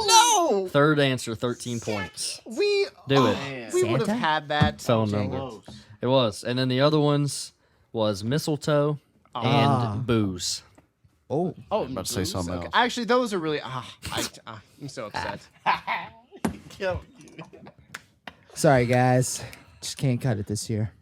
No. Third answer, 13 points. We Do it. we would have Santa? had that. Phone number. It was. And then the other ones was mistletoe and booze. Oh. Oh, about to say something else. Actually, those are really. I'm so upset. Sorry, guys. Just can't cut it this year.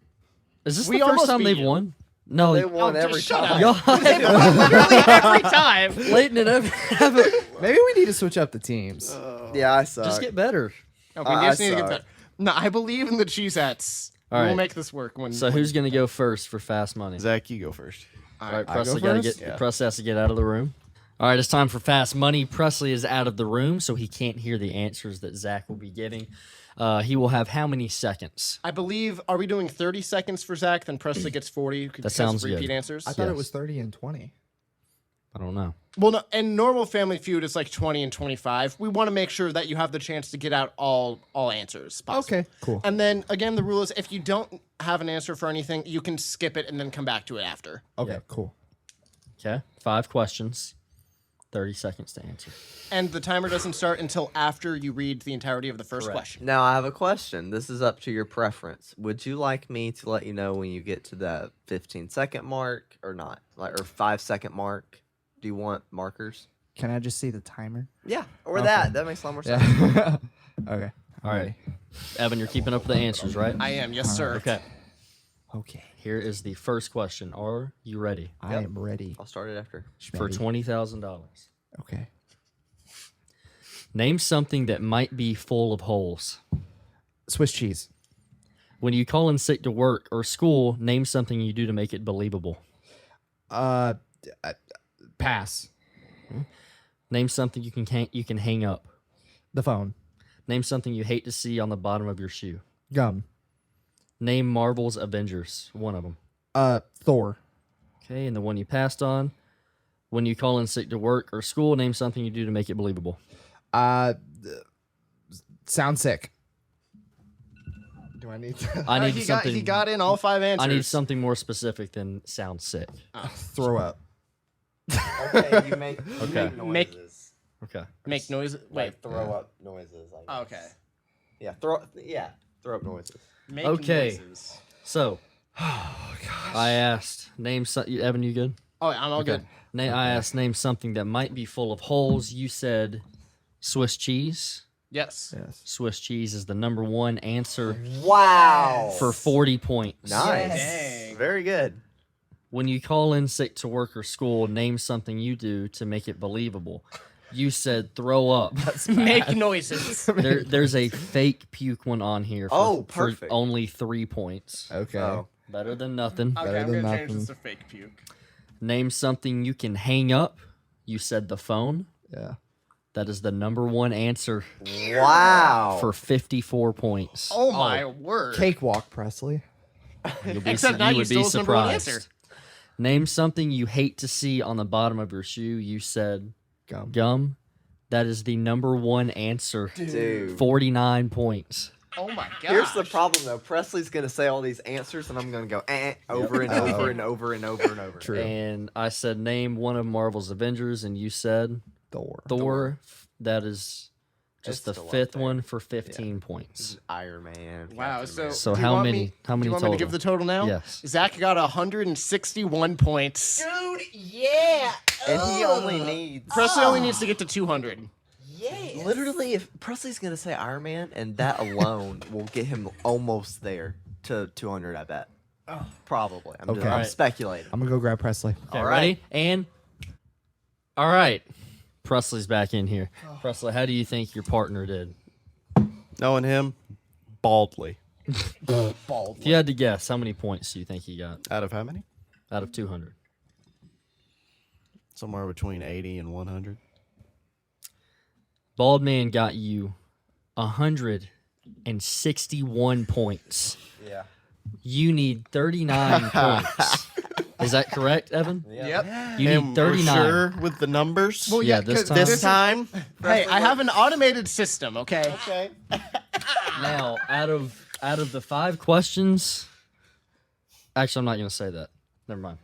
Is this We the first almost time beat they've you. won? No, They won just every shut time. up. y'all Literally every time. Leighton and Evan haven't. Maybe we need to switch up the teams. Yeah, I suck. Just get better. Okay, we I just need to get suck. better. No, I believe in the Cheesettes. All We'll right. make this work. So who's gonna go first for fast money? Zach, you go first. All right, I Presley go gotta first? get. Presley has to get out of the room. All right, it's time for fast money. Presley is out of the room, so he can't hear the answers that Zach will be getting. He will have how many seconds? I believe. Are we doing 30 seconds for Zach? Then Presley gets 40. That sounds repeat good. answers. I thought it Yes. was 30 and 20. I don't know. Well, no, in normal Family Feud, it's like 20 and 25. We want to make sure that you have the chance to get out all answers. possible. Okay, cool. And then again, the rule is if you don't have an answer for anything, you can skip it and then come back to it after. Okay, cool. Okay, 5 questions, 30 seconds to answer. And the timer doesn't start until after you read the entirety of the first question. Now I have a question. This is up to your preference. Would you like me to let you know when you get to the 15-second mark or not? Like or 5-second mark? Do you want markers? Can I just see the timer? Yeah, or that. That makes a lot more sense. Yeah. Okay. All right, Evan, you're keeping up with the answers, right? I am, yes, sir. Okay. Okay. Here is the first question. Are you ready I am ready. I'll start it after. for Schmebby. $20,000? Okay. Name something that might be full of holes. Swiss cheese. When you call in sick to work or school, name something you do to make it believable. Pass. Name something you can hang up. The phone. Name something you hate to see on the bottom of your shoe. Gum. Name Marvel's Avengers, one of them. Thor. Okay, and the one you passed on. When you call in sick to work or school, name something you do to make it believable. Sound sick. Do I need to I need he something. got in all 5 answers. I need something more specific than sound sick. throw up? Okay, you make Okay. Make- noises. Okay. Make noise. Wait. Like throw up noises. I guess. Okay. Yeah, throw up noises. Make Okay. noises. So, I asked, name something. Evan, you good? Oh, I'm all good. I asked, name something that might be full of holes. You said Swiss cheese. Yes. Yes. Swiss cheese is the number 1 answer Wow. for 40 points. Nice. Dang. Very good. When you call in sick to work or school, name something you do to make it believable. You said throw up. Make noises. There's a fake puke one on here. Oh, for perfect. only 3 points. Okay. Oh. Better than nothing. Okay, Better I'm than gonna change nothing. this to fake puke. Name something you can hang up. You said the phone. Yeah. That is the number 1 answer Wow. for 54 points. Oh my word. Cakewalk, Presley. You'll be, Except now you you would be stole his number one surprised. answer. Name something you hate to see on the bottom of your shoe. You said Gum. gum. That is the number 1 answer. Dude. 49 points. Oh my god. Here's the problem though. Presley's gonna say all these answers, and I'm gonna go over and over and over and over and over. True. And I said name one of Marvel's Avengers, and you said Thor. Thor. That is just It's the still up 5th there. one for 15 points. Iron Man. Wow. Captain So, America. So do you how want many- Me, how many Do you want me to total? give the total now? Yes. Zach got 161 points. Dude, yeah. And he only needs. Presley only needs to get to 200. Literally, if Presley's gonna say Iron Man, and that alone will get him almost there to 200, I bet. Probably. I'm, Okay. I'm Alright. speculating. I'm gonna go grab Presley. Okay, All ready? And all right, Presley's back in here. Presley, how do you think your partner did? Knowing him, baldly. If you had to guess, how many points do you think he got Out of how many? out of 200? Somewhere between 80 and 100. Bald Man got you 161 points. Yeah. You need 39 points. Is that correct, Evan? Yep. You And need we're 39. sure with the numbers? Well, Yeah, yeah, this 'cause time. this time? Hey, I have an automated system, okay? Okay. Now, out of the 5 questions, actually, I'm not going to say that. Never mind.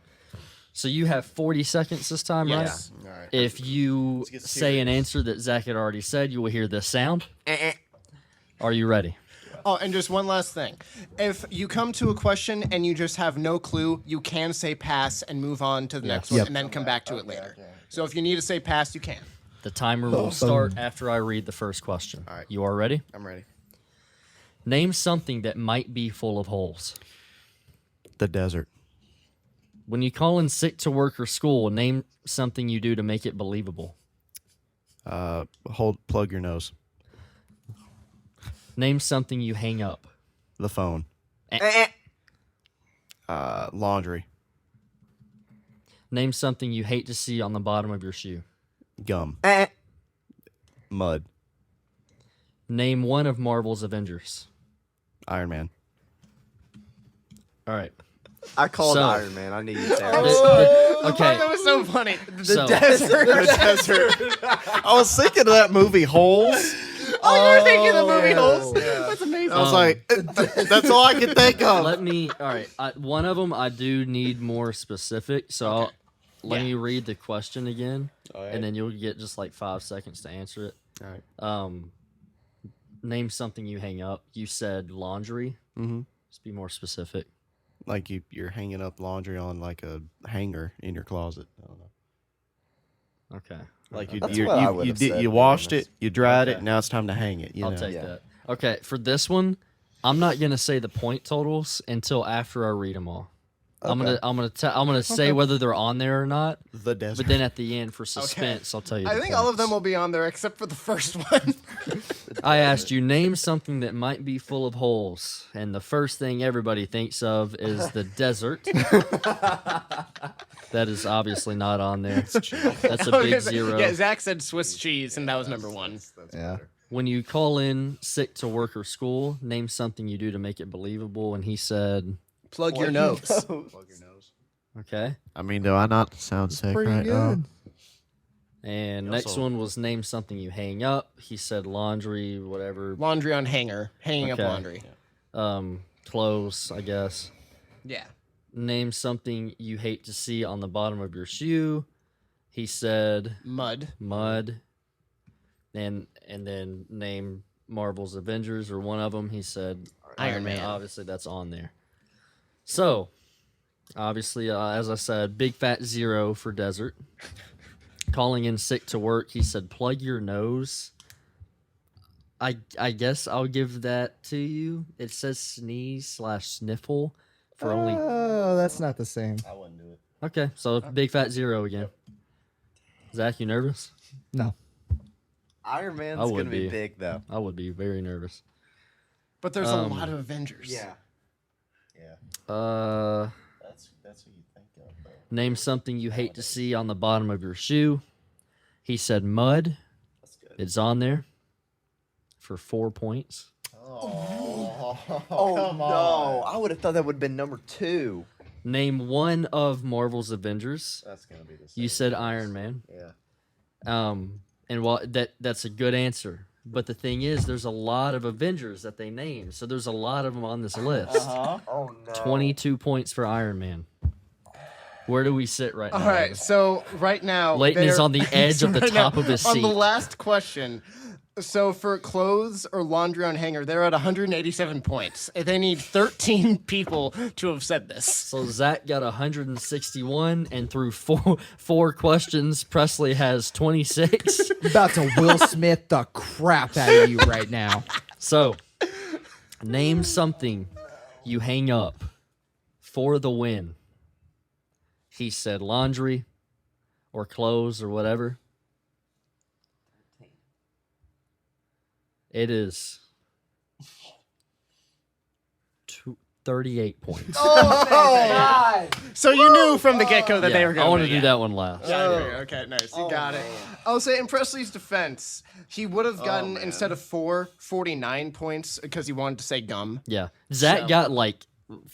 So you have 40 seconds this time, Yes. All right. right? If you get say an answer that Zach had already said, you will hear this sound. Are you ready? Oh, and just one last thing. If you come to a question and you just have no clue, you can say pass and move on to the next one Yep. and then come back to it later. So if you need to say pass, you can. The timer will start after I read the first question. All right. You are ready? I'm ready. Name something that might be full of holes. The desert. When you call in sick to work or school, name something you do to make it believable. Plug your nose. Name something you hang up. The phone. Laundry. Name something you hate to see on the bottom of your shoe. Gum. Mud. Name one of Marvel's Avengers. Iron Man. All right. I called So- Iron Man. I knew you'd say The- it. the- okay. That was so funny. So, The desert. I was thinking of that movie Holes. Oh, you were thinking of the movie Holes? That's amazing. I was like, that's all I could think of. let me. All right. One of them I do need more specific. So let me read the question again, and then you'll get just like 5 seconds to answer it. All right. Name something you hang up. You said laundry. Mm-hmm. Just be more specific. Like you're hanging up laundry on like a hanger in your closet. I don't know. Okay. Like That's what I would've said, to you be washed honest. it, you dried Okay. it, now it's time to hang it. You I'll know? take Yeah. that. Okay, for this one, I'm not gonna say the point totals until after I read them all. I'm gonna say whether they're on there or not. The desert. But then at the end, for suspense, I'll tell you. I the think all of points. them will be on there except for the first one. I asked you name something that might be full of holes, and the first thing everybody thinks of is the desert. That is obviously not on there. That's a big zero. Yeah, Zach said Swiss cheese, and that was number 1. Yeah. When you call in sick to work or school, name something you do to make it believable. And he said, Plug your nose. Plug your nose. okay. I mean, do I not sound sick Pretty right good. And next Also- one was name something you hang up. He said laundry, whatever. Laundry on hanger. Hanging Okay. up laundry. Clothes, I guess. Yeah. Name something you hate to see on the bottom of your shoe. He said Mud. mud. And then name Marvel's Avengers or one of them. He said Iron Man. Obviously, that's on there. So, obviously, as I said, big fat 0 for desert. Calling in sick to work, he said plug your nose. I guess I'll give that to you. It says sneeze/sniffle for only. Oh, that's not the same. I wouldn't do it. Okay, so big fat 0 again. Zach, you nervous? No. Iron Man's I would gonna be be. big though. I would be very nervous. But there's a lot of Avengers. Yeah. That's who you think of. Name something you hate to see on the bottom of your shoe. He said mud. That's good. It's on there for 4 points. Oh no! I would have thought that would have been number 2. Name one of Marvel's Avengers. That's gonna be the You said Iron Man. Yeah. And while that's a good answer, but the thing is, there's a lot of Avengers that they name, so there's a lot of them on this list. Oh no! 22 points for Iron Man. Where do we sit right now? All right, so right now Leighton is they're- on the edge of the right now, top of his On seat. the last question, so for clothes or laundry on hanger, they're at 187 points. They need 13 people to have said this. So Zach got 161, and through four questions, Presley has 26. About to Will Smith the crap out of you right now. So, name something you hang up for the win. He said laundry or clothes or whatever. It is 38 points. So you knew from the get-go that they were going I want to win, do yeah. that one last. Okay, nice. You got it. I'll say in Presley's defense, he would have gotten, instead of 49 points because he wanted to say gum. Yeah. Zach So- got like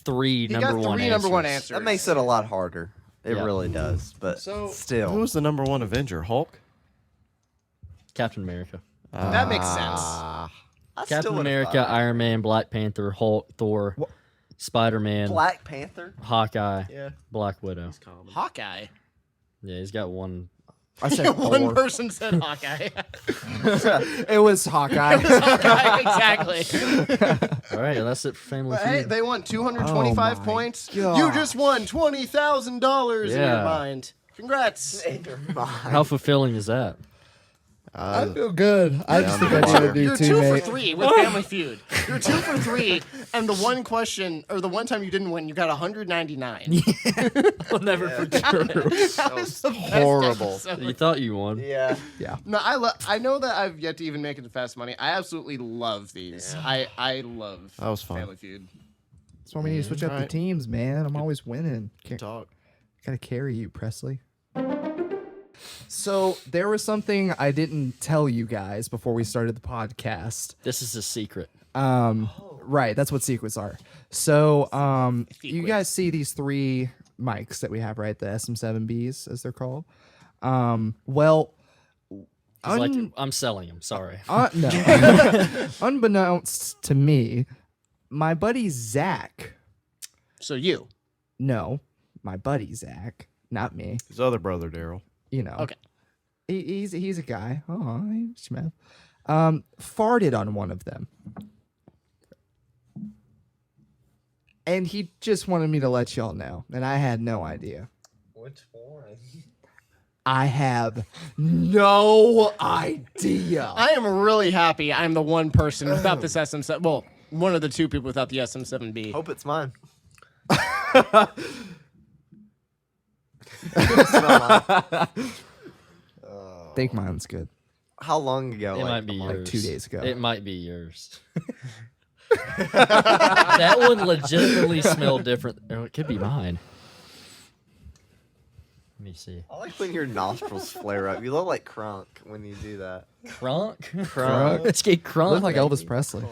three He number got one 3 answers. number one answers. That makes it a lot harder. It Yeah. really does. But So still, who was the number 1 Avenger? Hulk. Captain America. That makes sense. I still Captain would've America, thought Iron Man, Black Panther, Hulk, Thor, Spider-Man, Black Panther. Hawkeye, Yeah. Black Widow. Hawkeye. Yeah, he's got one. I said One Thor. person said Hawkeye. It was Hawkeye. Hawkeye, exactly. All right, that's it for Family But hey, Feud. they won 225 Oh my points. gosh. You just won $20,000 in your Yeah. mind. Congrats. How fulfilling is that? I feel good. I just think I need to do You're 2, 2 for mate. 3 with Family Feud. You're 2 for 3, and the one question, or the one time you didn't win, you got 199. I'll never forget. That was the best horrible. episode. You thought you won. Yeah. No, I know that I've yet to even make it to Fast Money. I absolutely love these. I love That was fun. Family Feud. That's why we need to switch up the Alright. teams, man. I'm always winning. Talk. Gotta carry you, Presley. So there was something I didn't tell you guys before we started the podcast. This is a secret. Right, that's what secrets are. So you Secrets. guys see these 3 mics that we have, right? The SM7Bs, as they're called. Well, It's like I'm selling them. Sorry. no. Unbeknownst to me, my buddy Zach. So you. No, my buddy Zach, not me. His other brother, Daryl. You know. Okay. He's a guy. Oh, he's Schmev. Farted on one of them. And he just wanted me to let y'all know, and I had no idea. Which one? I have no idea. I am really happy I'm the one person without this SM7. Well, one of the 2 people without the SM7B. Hope it's mine. think mine's good. How long ago? It Like, might be like yours. 2 days ago. It might be yours. That one legitimately smelled different. Oh, it could be mine. Let me see. I like when your nostrils flare up. You look like Crunk when you do that. Crunk? Crunk. Let's get crunk. Look like Elvis Presley.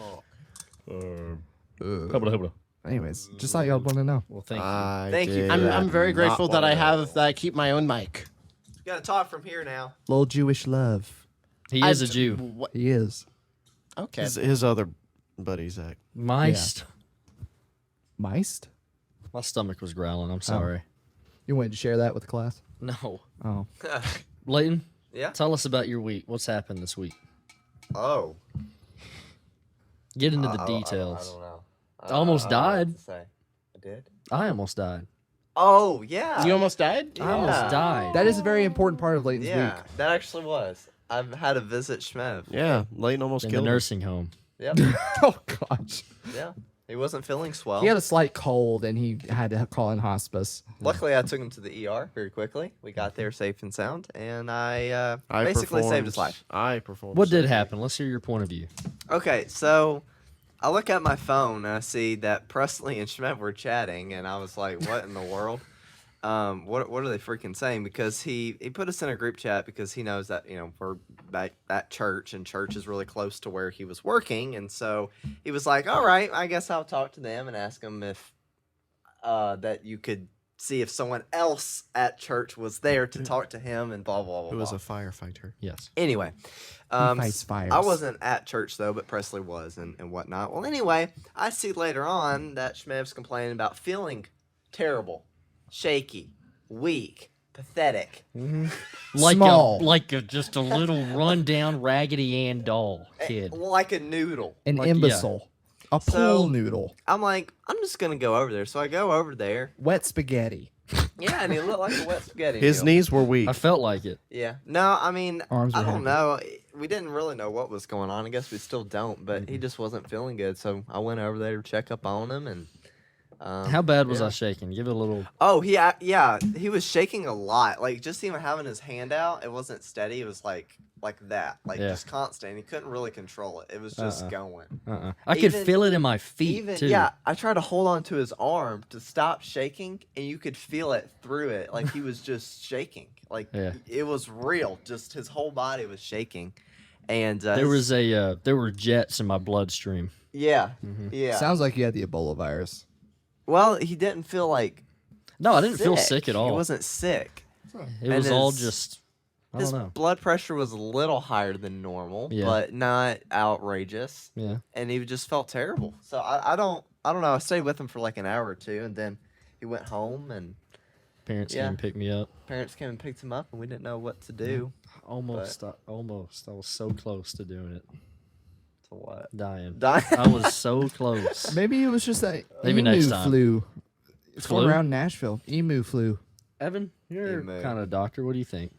Well, Anyways, just thought y'all want to know. thank you. Thank you. did I'm very not grateful that wanna I know. have that I keep my own mic. You gotta talk from here now. Little Jewish love. He is a Jew. What? He is. Okay. His other buddy, Zach. Meist. Meist? My stomach was growling. I'm sorry. You wanted to share that with the class? No. Oh. Leighton, Yeah. tell us about your week. What's happened this week? Oh. Get into the I details. don't know. I almost don't know what died. to say. I did. I almost died. Oh yeah. You almost died? I almost died. That is a very important part of Leighton's Yeah, week. that actually was. I've had to visit Shmev. Yeah, Leighton almost in the killed him. nursing home. Yep. Oh, gosh. Yeah. He wasn't feeling swell. He had a slight cold and he had to call in hospice. Luckily, I took him to the ER very quickly. We got there safe and sound, and I I basically saved his performed- life. I performed. What did surgery. happen? Let's hear your point of view. Okay, so I look at my phone and I see that Presley and Schmidt were chatting, and I was like, "What in the world? What are they freaking saying?" Because he put us in a group chat because he knows that we're back at church, and church is really close to where he was working, and so he was like, "All right, I guess I'll talk to them and ask them if that you could see if someone else at church was there to talk to him and blah blah blah." It was a blah. firefighter. Yes. Anyway, fights fires. I wasn't at church though, but Presley was and whatnot. Well, anyway, I see later on that Schmev's complaining about feeling terrible, shaky, weak, pathetic. Like Small. just a little rundown Raggedy Ann doll kid. Like a noodle. An Like, yeah. imbecile. A pool So- noodle. I'm like, I'm just gonna go over there. So I go over there. Wet spaghetti. Yeah, and he looked like a wet spaghetti. His noodle. knees were weak. I felt like it. Yeah. No, I mean, Arms I were don't know. We didn't really know what was going on. I guess we still don't, but he just wasn't feeling good. So I went over there to check up on him and. How bad was yeah. I shaking? Give it a little. Oh, he he was shaking a lot. Like just even having his hand out, it wasn't steady. It was like that, like Yeah. just constant. He couldn't really control it. It was just going. I could Even- feel it in my feet Even too. yeah, I tried to hold on to his arm to stop shaking, and you could feel it through it. Like he was just shaking. Like Yeah. it was real. Just his whole body was shaking, and There was there were jets in my bloodstream. yeah. Sounds like you had the Ebola virus. Well, he didn't feel like No, I didn't feel sick at all. He wasn't sick. It was all his- just. I His don't know. blood pressure was a little higher than normal, Yeah. but not outrageous. Yeah. And he just felt terrible. So I don't know. I stayed with him for like an hour or two, and then he went home, and Parents Yeah. came and picked me up. parents came and picked him up, and we didn't know what to do. Almost. I was so close to doing it. So what? Dying. Die. I was so close. Maybe it was just that Maybe emu next time. flu. It's going Flu? around Nashville. Emu flu. Evan, you're Amen. kind of a doctor. What do you think?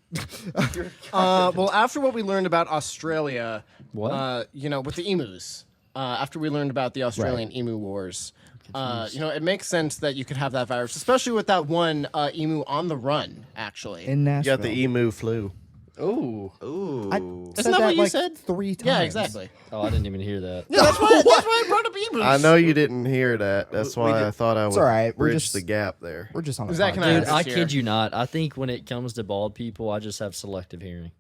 Well, after what we learned about Australia, What? with the emus, after we learned about the Australian emu wars, it makes sense that you could have that virus, especially with that one emu on the run, actually. In You Nashville. got the emu flu. Ooh. Ooh. Said Isn't that what you like said? 3 times. Yeah, exactly. Oh, I didn't even hear that. Yeah, that's why I brought up emus. I know you didn't hear that. That's why I thought I would all right. We're bridge just- the gap there. We're just on a Zach and podcast. Dude, this I year. kid you not. I think when it comes to bald people, I just have selective hearing.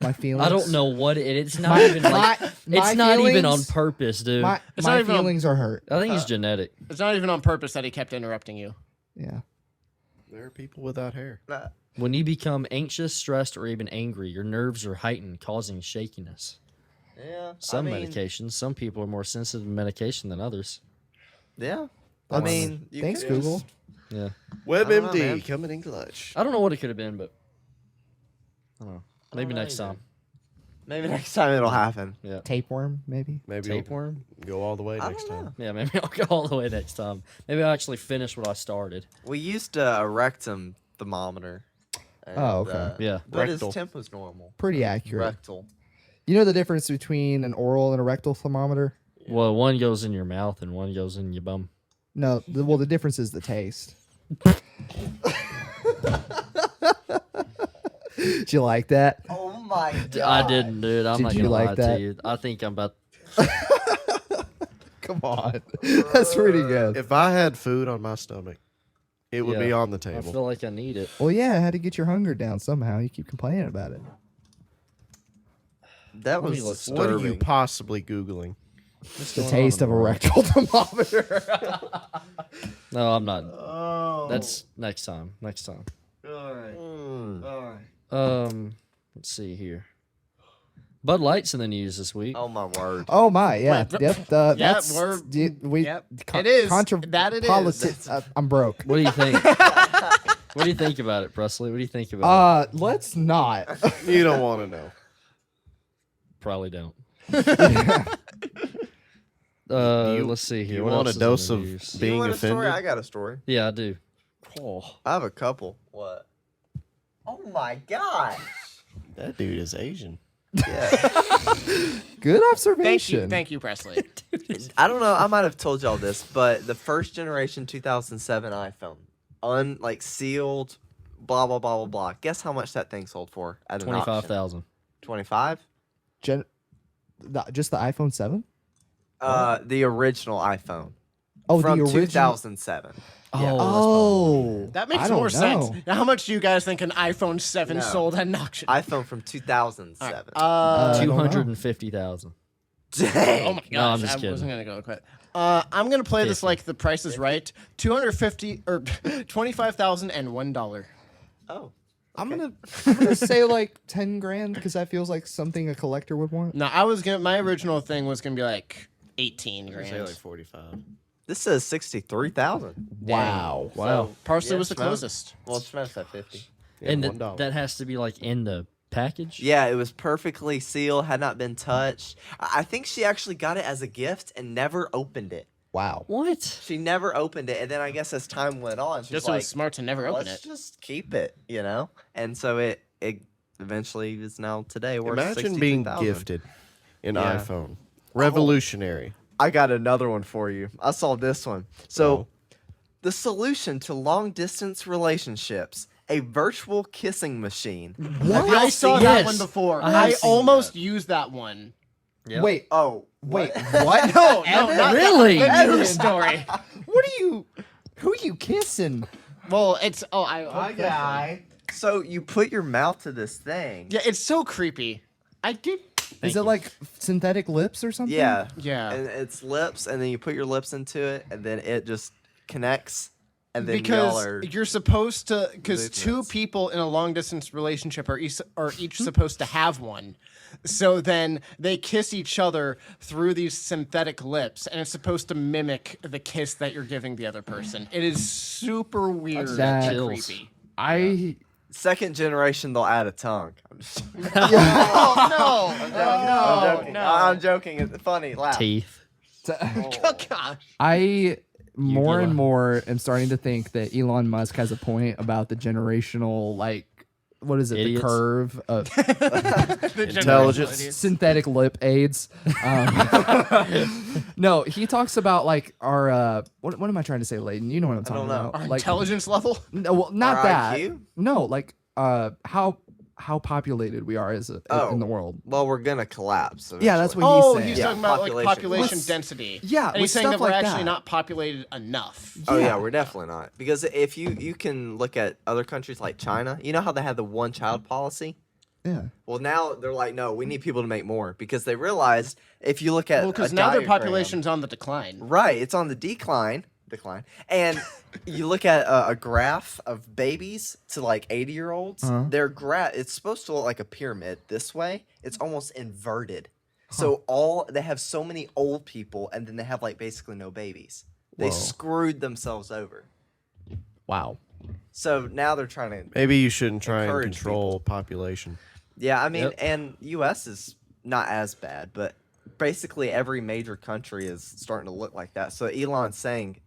My feelings. I don't know what it's not My- even like. my It's not even on feelings- purpose, dude. My, It's my not even on- feelings are hurt. I think it's genetic. It's not even on purpose that he kept interrupting you. Yeah. There are people without hair. When you become anxious, stressed, or even angry, your nerves are heightened, causing shakiness. Yeah. Some I mean, medications, some people are more sensitive to medication than others. Yeah. I That's- mean, you Thanks, could Google. just- Yeah. WebMD man. coming in clutch. I don't know what it could have been, but I don't know. Maybe know next either. time. Maybe next time it'll happen. Yeah. Tapeworm, maybe. Maybe Tapeworm? we'll go all the way I next don't time. know. Yeah, maybe I'll go all the way next time. Maybe I'll actually finish what I started. We used a rectum thermometer. And, Oh, okay. Yeah. But Rectal. his temp was normal. Pretty accurate. Rectal. You know the difference between an oral and a rectal thermometer? Well, one goes in your mouth and one goes in your bum. No. The difference is the taste. Did you like that? Oh my god. I didn't, dude. I'm Did not you gonna like lie that? to you. I think I'm about. Come on. That's pretty good. If I had food on my stomach, it would be Yeah. on the I table. feel like I need it. Well, yeah, I had to get your hunger down somehow. You keep complaining about it. That Let was me look. What are you disturbing. possibly Googling? The taste of a rectal thermometer. No, I'm not. Oh. That's next time. Next time. All right. Mm. All right. Let's see here. Bud Light's in the news this week. Oh my word. Oh my, yeah, Wait, yep. That's we're- we. yep, it is. That it is. I'm broke. What do you think? What do you think about it, Presley? What do you think about it? Let's not. You don't want to know. Probably don't. You- Let's see here. You What want else a is in dose the of news? You being want a story? offended? I got a story. Yeah, I do. I have a couple. What? Oh my god. That dude is Asian. Good observation. Thank you, Presley. I don't know. I might have told y'all this, but the first generation 2007 iPhone, like sealed, blah blah blah blah blah. Guess how much that thing sold for at an auction? 25,000. 25. Just the iPhone 7? The original iPhone Oh, from the original. 2007. Yeah. Oh, That makes I don't more sense. know. Now, how much do you guys think an iPhone 7 No. sold at an auction? iPhone from 2007. I don't know. 250,000. Dang. Oh my gosh, No, I'm just I kidding. wasn't gonna go quite. I'm gonna play this 50. like The Price is Right. 250 or $25,001. Oh. I'm gonna say like 10 grand because that feels like something a collector would want. No, my original thing was gonna be like 18 Say like grand. 45. This says 63,000. Wow. Wow. Parsley Yeah, was the Schmo. closest. Well, Schmo's at 50. And $1. that has to be like in the package? Yeah, it was perfectly sealed, had not been touched. I think she actually got it as a gift and never opened it. Wow. What? She never opened it, and then I guess as time went on, she's Just like, was smart to never open let's it. just keep it, you know? And so it eventually is now today worth Imagine being 62,000. gifted an Yeah. iPhone. Revolutionary. I got another one for you. I saw this one. So, Oh. the solution to long distance relationships, a virtual kissing machine. I saw seen that this? one before. I have I seen almost used that one. Yep. Wait. Oh, Wait. what? What? No, not Really? that. The news story. What are you? Who are you kissing? Well, it's I. So you put your mouth to this thing. Yeah, it's so creepy. I did. Is it like synthetic lips or something? Yeah. Yeah. And it's lips, and then you put your lips into it, and then it just connects, and then y'all Because are. you're supposed to, because two movements. people in a long distance relationship are each supposed to have one. So then they kiss each other through these synthetic lips, and it's supposed to mimic the kiss that you're giving the other person. It is super weird That- and Chills. creepy. I. Second generation, they'll add a tongue. I'm just Oh no! I'm joking. no. I'm joking. It's funny. Laugh. Teeth. Oh, gosh. I more and Uvula. more am starting to think that Elon Musk has a point about the generational, like, what is it, Idiots. the curve of The Intelligence. generational synthetic lip aids. No, he talks about like our what am I trying to say, Layden? You know what I'm talking don't know. about. Our Like, intelligence level? no, well, not Our that. IQ? No, like how populated we are as in the world. Well, we're gonna collapse. Yeah, that's eventually. what Oh, saying. he's Yeah, talking about like population. population With- density. yeah, and he's with saying that stuff we're like actually that. not populated enough. Oh yeah, Yeah. we're definitely not. Because if you can look at other countries like China, you know how they have the one child policy? Yeah. Well, now they're like, no, we need people to make more because they realized if you look at Well, because a now their diagram- population's on the decline. right, it's on the decline, and you look at a graph of babies to like 80-year-olds. Uh-huh. Their graph it's supposed to look like a pyramid this way. It's almost inverted. So they have so many old people, and then they have like basically no babies. They Whoa. screwed themselves over. Wow. So now they're trying to. Maybe you shouldn't try and Encourage control population. Yeah, I mean, Yep. and U.S. is not as bad, but basically every major country is starting to look like that. So Elon's saying,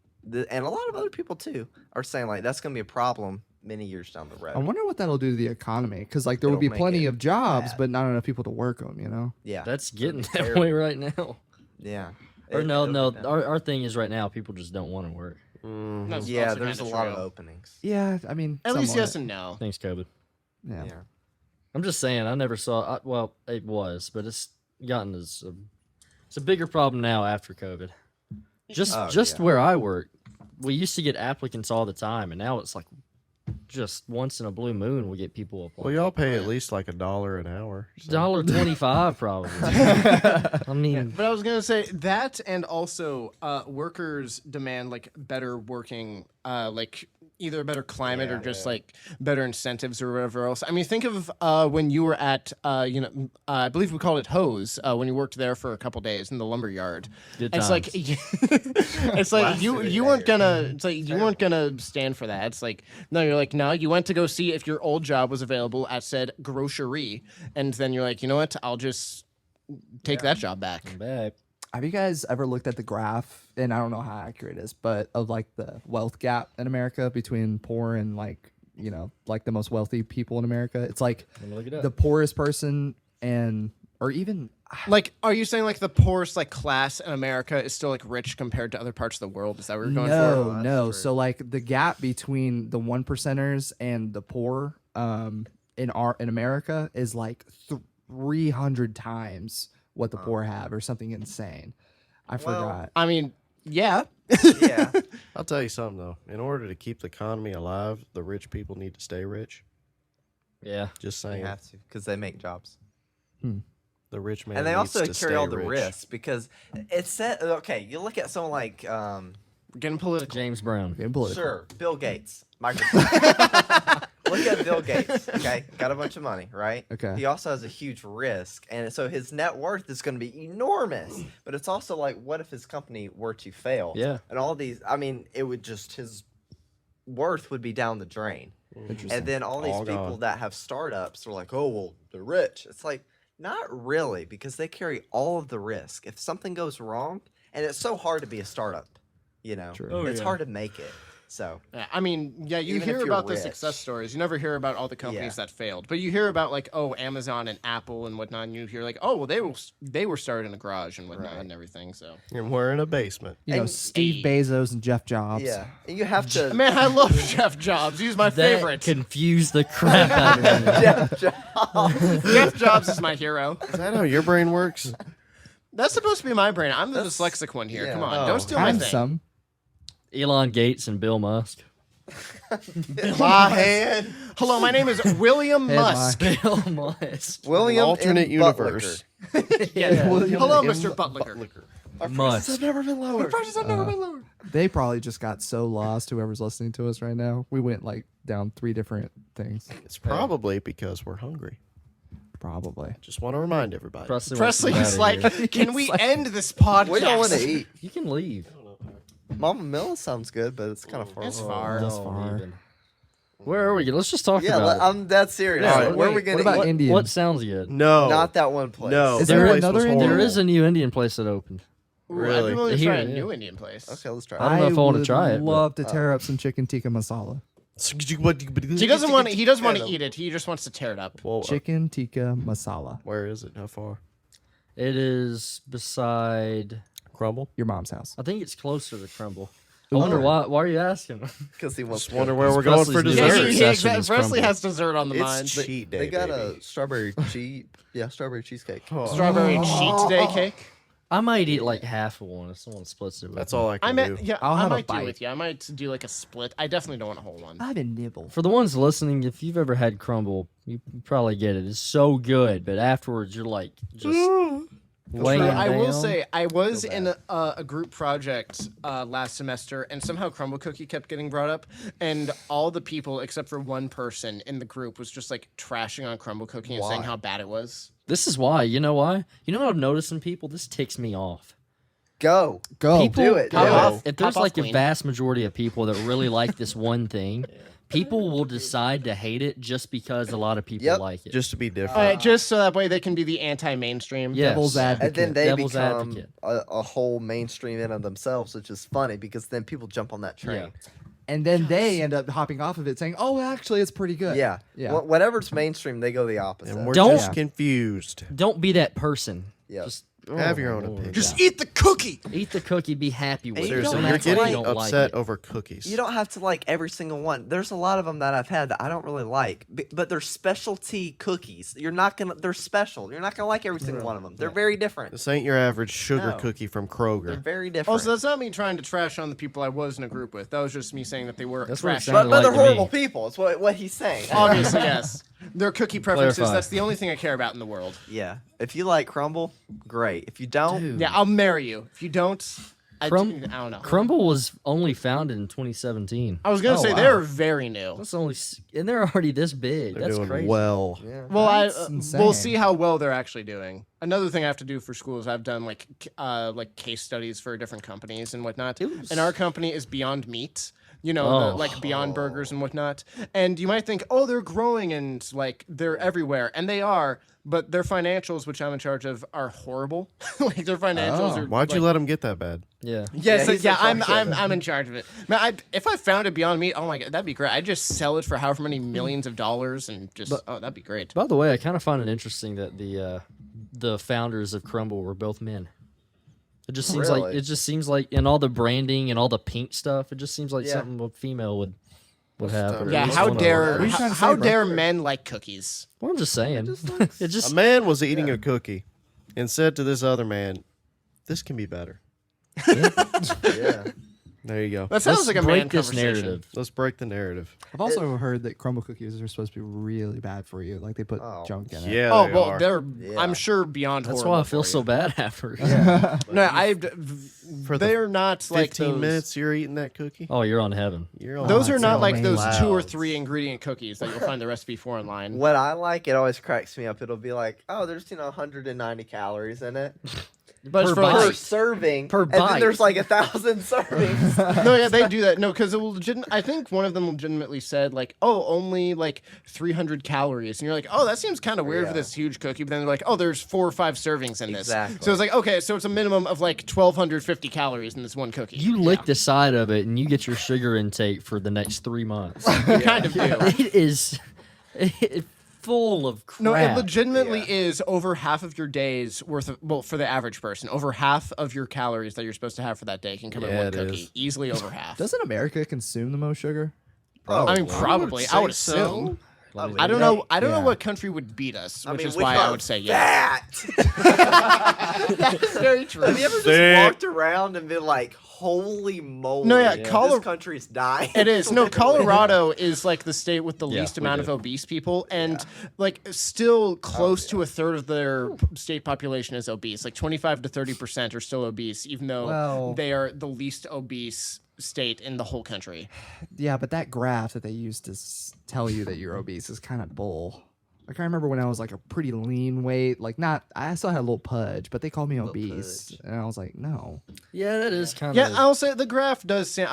and a lot of other people too are saying like that's going to be a problem many years down the I road. wonder what that'll do to the economy because like there will It'll be make plenty it of jobs, bad. but not enough people to work them. You know. Yeah, That's getting that terrible. way right now. yeah. Or no, It'll be bad. our thing is right now people just don't want to work. That's Yeah, also there's a kinda lot of true. openings. Yeah, I mean. At least somewhat. yes and no. Thanks, COVID. Yeah. Yeah. I'm just saying, I never saw. Well, it was, but it's gotten it's a bigger problem now after COVID. Just Oh, just yeah. where I work, we used to get applicants all the time, and now it's like just once in a blue moon we get people Well, applying. y'all pay at least like $1 an hour. so- $1.25 probably. I mean, But I was gonna say that, and also workers demand like better working, like either a better climate or just like better incentives or whatever else. I mean, think of when you were at, I believe we called it Hose when you worked there for a couple days in the lumber yard. Good It's like it's like you weren't gonna it's like you weren't gonna stand for that. It's like no, you're like no, you went to go see if your old job was available at said grocery, and then you're like, you know what, I'll just take that job back. back. Have you guys ever looked at the graph? And I don't know how accurate it is, but of like the wealth gap in America between poor and like like the most wealthy people in America. It's like Let me look it up. the poorest person and or even Like, are you saying like the poorest like class in America is still like rich compared to other parts of the world? Is that what you're going for? no. So like the gap between the 1%ers and the poor in America is like 300 times what the poor have, or something insane. I forgot. I mean, yeah. Yeah. I'll tell you something though. In order to keep the economy alive, the rich people need to stay rich. Yeah. Just They saying. have to because they make jobs. The rich man And they needs also to carry stay all the rich. risks because it's set. Okay, you look at someone like, Getting political. James Brown. Getting political. sure, Bill Gates, Microsoft. Look at Bill Gates. Okay, got a bunch of money, right? Okay. He also has a huge risk, and so his net worth is going to be enormous. But it's also like, what if his company were to fail? Yeah. And all these, I mean, it would just his worth would be down the drain. Interesting. And then all these All people gone. that have startups are like, oh, well, they're rich. It's like, not really, because they carry all of the risk. If something goes wrong, and it's so hard to be a startup, you know, True. Oh, it's yeah. hard to make it. So, Yeah, I mean, yeah, you Even hear if you're about the rich. success stories. You never hear about all the companies Yeah. that failed. But you hear about like, oh, Amazon and Apple and whatnot. And you hear like, oh, well, they were started in a garage and whatnot and everything. So, And we're in a basement. You know, and- Steve Bezos and Jeff Jobs. yeah. And you have to. man, I love Jeff Jobs. He's my That favorite. confused the crap out of me. Jeff Jobs. Jeff Jobs is my hero. Is that how your brain works? That's supposed to be my brain. I'm the That's- dyslexic one here. yeah. Come on, Oh. don't steal my I'm thing. some. Elon Gates and Bill Musk. My hand. Hello, my name is William Hey, Musk. Bill Musk. William Alternate M. universe. Hello, Mr. Butler. Musk. I've never been lower. Prices have never been lower. They probably just got so lost. Whoever's listening to us right now, we went like down 3 different things. It's probably because we're hungry. Probably. Just want to remind everybody. Presley, Presley wants is to get out of like, here. can we end this podcast? We don't want to eat. You can leave. Mama Mill sounds good, but it's kind of far. It's far. That's Oh, far. even. Where are we? Let's just talk Yeah, about it. I'm that serious. Yeah, All right, where are we wait, going what to about eat? Indian? What sounds good? No. Not that one place. No. Is that there place another was Indian? There horrible. is a new Indian place that opened. Ooh, Really? I'd be willing to Here, try a yeah. new Indian place. Okay, let's try. I don't know if I wanna would try it, but- Love to tear up some chicken tikka masala. He doesn't want. He doesn't want to eat it. He just wants to tear it up. Well, Chicken tikka masala. where is it? How far? It is beside. Crumble? Your mom's house. I think it's closer to Crumble. I wonder why. Why are you asking? Because he wants Just to wonder go. where we're going for Presley's new Yeah, dessert. Dessert he, session exactly. is Presley crumble. has dessert on the mind. It's cheat day. They got baby. a strawberry strawberry cheesecake. Strawberry cheat day cake. I might eat like half of one if someone splits it with That's me. all I can I do. meant, yeah, I'll I have a might do bite. with you. I might do like a split. I definitely don't want a whole one. I have a nibble. For the ones listening, if you've ever had crumble, you probably get it. It's so good, but afterwards you're like just weighing I will down. say, I was in a group project last semester, and somehow Crumble Cookie kept getting brought up, and all the people except for one person in the group was just like trashing on Crumble Cookie and saying Why? how bad it was. This is why. You know why? You know what I've noticed in people? This ticks me off. Go. Go. People, do it, if- do it. If there's Pop off like a clean. vast majority of people that really like this one thing, people will decide to hate it just because a lot of people Yep. like it. Just to be different. Just so that way they can be the anti-mainstream. Yes. Devil's advocate. And then they Devil's become advocate. a whole mainstream in of themselves, which is funny because then people jump on that train. And then they end up hopping off of it saying, oh, actually, it's pretty good. Yeah. Yeah. Whatever's mainstream, they go the opposite. And we're Don't- just confused. Don't be that person. Yeah. Just Have your own Lord. opinion. Just eat the cookie. Eat the cookie. Be happy with And it. you don't Seriously, Don't you're act like getting you don't like upset it. over cookies. You don't have to like every single one. There's a lot of them that I've had that I don't really like, but they're specialty cookies. They're special. You're not gonna like every single one of them. They're very different. This ain't your average sugar No. cookie from They're Kroger. very different. Also, that's not me trying to trash on the people I was in a group with. That was just me saying that they were That's what it trash. sounded but they're like to me. horrible people. That's what he's saying. Obviously, yes. Their cookie preferences, Clarify. that's the only thing I care about in the world. Yeah. If you like crumble, great. If you don't, Dude. Yeah, I'll marry you. If you don't, I don't know. Crumble was only founded in 2017. I was going to Oh, say wow. they're very new. That's only, and they're already this big. They're That's doing crazy. well. Well, That's we'll insane. see how well they're actually doing. Another thing I have to do for school is I've done like case studies for different companies and whatnot. And our company is Beyond Meat. you know, the, like Beyond Burgers and whatnot. And you might think, oh, they're growing and like they're everywhere, and they are. But their financials, which I'm in charge of, are horrible. Like their financials are. Why'd you like, let him get that bad? Yeah. Yes, he's yeah, in charge of I'm in charge of it. Man, if I found a Beyond Meat, oh my god, that'd be great. I'd just sell it for however many millions of dollars and just that'd be great. By the way, I kind of find it interesting that the founders of Crumble were both men. It just seems like Really? it just seems like in all the branding and all the pink stuff, it just seems like something a female would have. or at Yeah, least how one of dare them. What are you trying to how say, bro? dare men like cookies? Well, I'm just saying. It A just man was eating a cookie and said to this other man, "This can be better." Yeah. There you go. That sounds let's like a break man this conversation. narrative. Let's break the narrative. I've also heard that crumble cookies are supposed to be really bad for you. Like they put junk in it. Yeah. Oh they well, are. they're Yeah. I'm sure beyond. That's horrible why I feel for so you. bad after. No, For the they're not like 15 those. minutes you're eating that cookie. Oh, you're on heaven. You're on. Those are it's not so like those amazing. 2 or 3 ingredient cookies that you'll find the recipe for online. What I like, it always cracks me up. It'll be like, oh, there's 190 calories in it But it's per for bite. per like, serving, Per and then bite. there's like 1,000 servings. no, yeah, they do that. No, because I think one of them legitimately said like, oh, only like 300 calories, and you're like, oh, that seems kind of weird for Yeah. this huge cookie. But then they're like, oh, there's 4 or 5 servings in this. Exactly. So it's like, okay, so it's a minimum of like 1,250 calories in this one cookie. You lick the side of it and you get your sugar intake for the next 3 months. You kind of do. It is full of crap. No, it legitimately is over half of your day's worth of, well, for the average person, over half of your calories that you're supposed to have for that day can come in Yeah, one it cookie. is. Easily over half. Doesn't America consume the most sugar? I mean, probably. I would say assume. so. I don't know. I don't know Yeah. what country would beat us, which is we why I are would say yes. fat. That's very true. Have you ever just Sick. walked around and been like, holy moly, No, yeah, this country's dying? It is. No, Colorado is like the state with the Yeah, least we amount of do. obese people, and like still close to a third of their state population is obese. Like 25 to 30% are still obese, even though Well- they are the least obese state in the whole country. Yeah, but that graph that they used to tell you that you're obese is kind of bull. Like I remember when I was like a pretty lean weight, like not, I still had a little pudge, but they called me obese, and I was like, no. Yeah, that is kind Yeah, of. I'll say the graph does seem.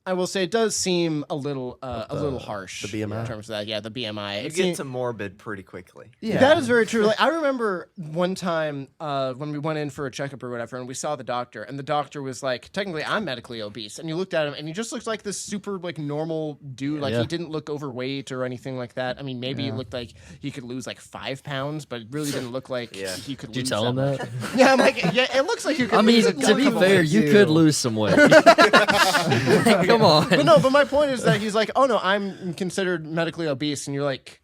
I will say it does seem a little harsh. the BMI? in terms of that. Yeah, the BMI. You It get seem- to morbid pretty quickly. Yeah, That is very true. Like I remember one time when we went in for a checkup or whatever, and we saw the doctor, and the doctor was like, "Technically, I'm medically obese." And you looked at him, and he just looked like this super like normal dude. Like Yeah. he didn't look overweight or anything like that. I mean, maybe it looked like he could lose like 5 pounds, but it really didn't look like Yeah. he could. Did you lose tell him much. that? Yeah, I'm like, yeah, it looks like you could. I mean, lose a to be couple fair, weights. you could lose some weight. Come on. But no, but my point is that he's like, oh no, I'm considered medically obese, and you're like,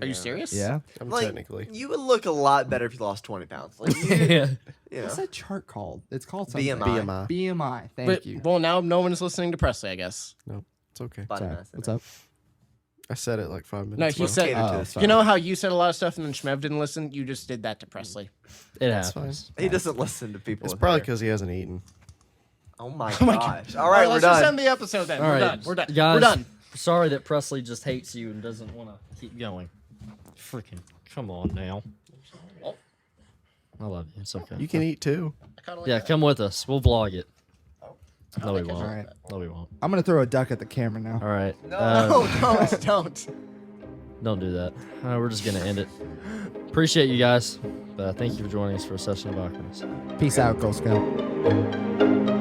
are you serious? yeah. I'm Like, technically. you would look a lot better if you lost 20 pounds. Like, you, Yeah. you know. What's that chart called? It's called something. BMI. BMI. BMI. Thank But you. well, now no one is listening to Presley, I guess. No, it's okay. Body Sorry. mass What's index. up? I said it like 5 minutes No, ago. he said. Cater to Oh, this. sorry. You know how you said a lot of stuff and then Shmev didn't listen? You just did that to Presley. It It's happens. He doesn't listen to people. It's with probably hair. because he hasn't eaten. Oh my my gosh. All right, we're let's just done. end the episode then. All We're right, done. We're done. guys. We're done. Sorry that Presley just hates you and doesn't want to keep going. Freaking, come on now. I love you. It's okay. You can eat too. Yeah, come with us. We'll vlog it. No, we won't. All right. No, we won't. I'm gonna throw a duck at the camera now. All right. No, don't. Don't do that. We're just gonna end it. Appreciate you guys. Thank you for joining us for a session of Awkwardness. Peace out, Girl Scout.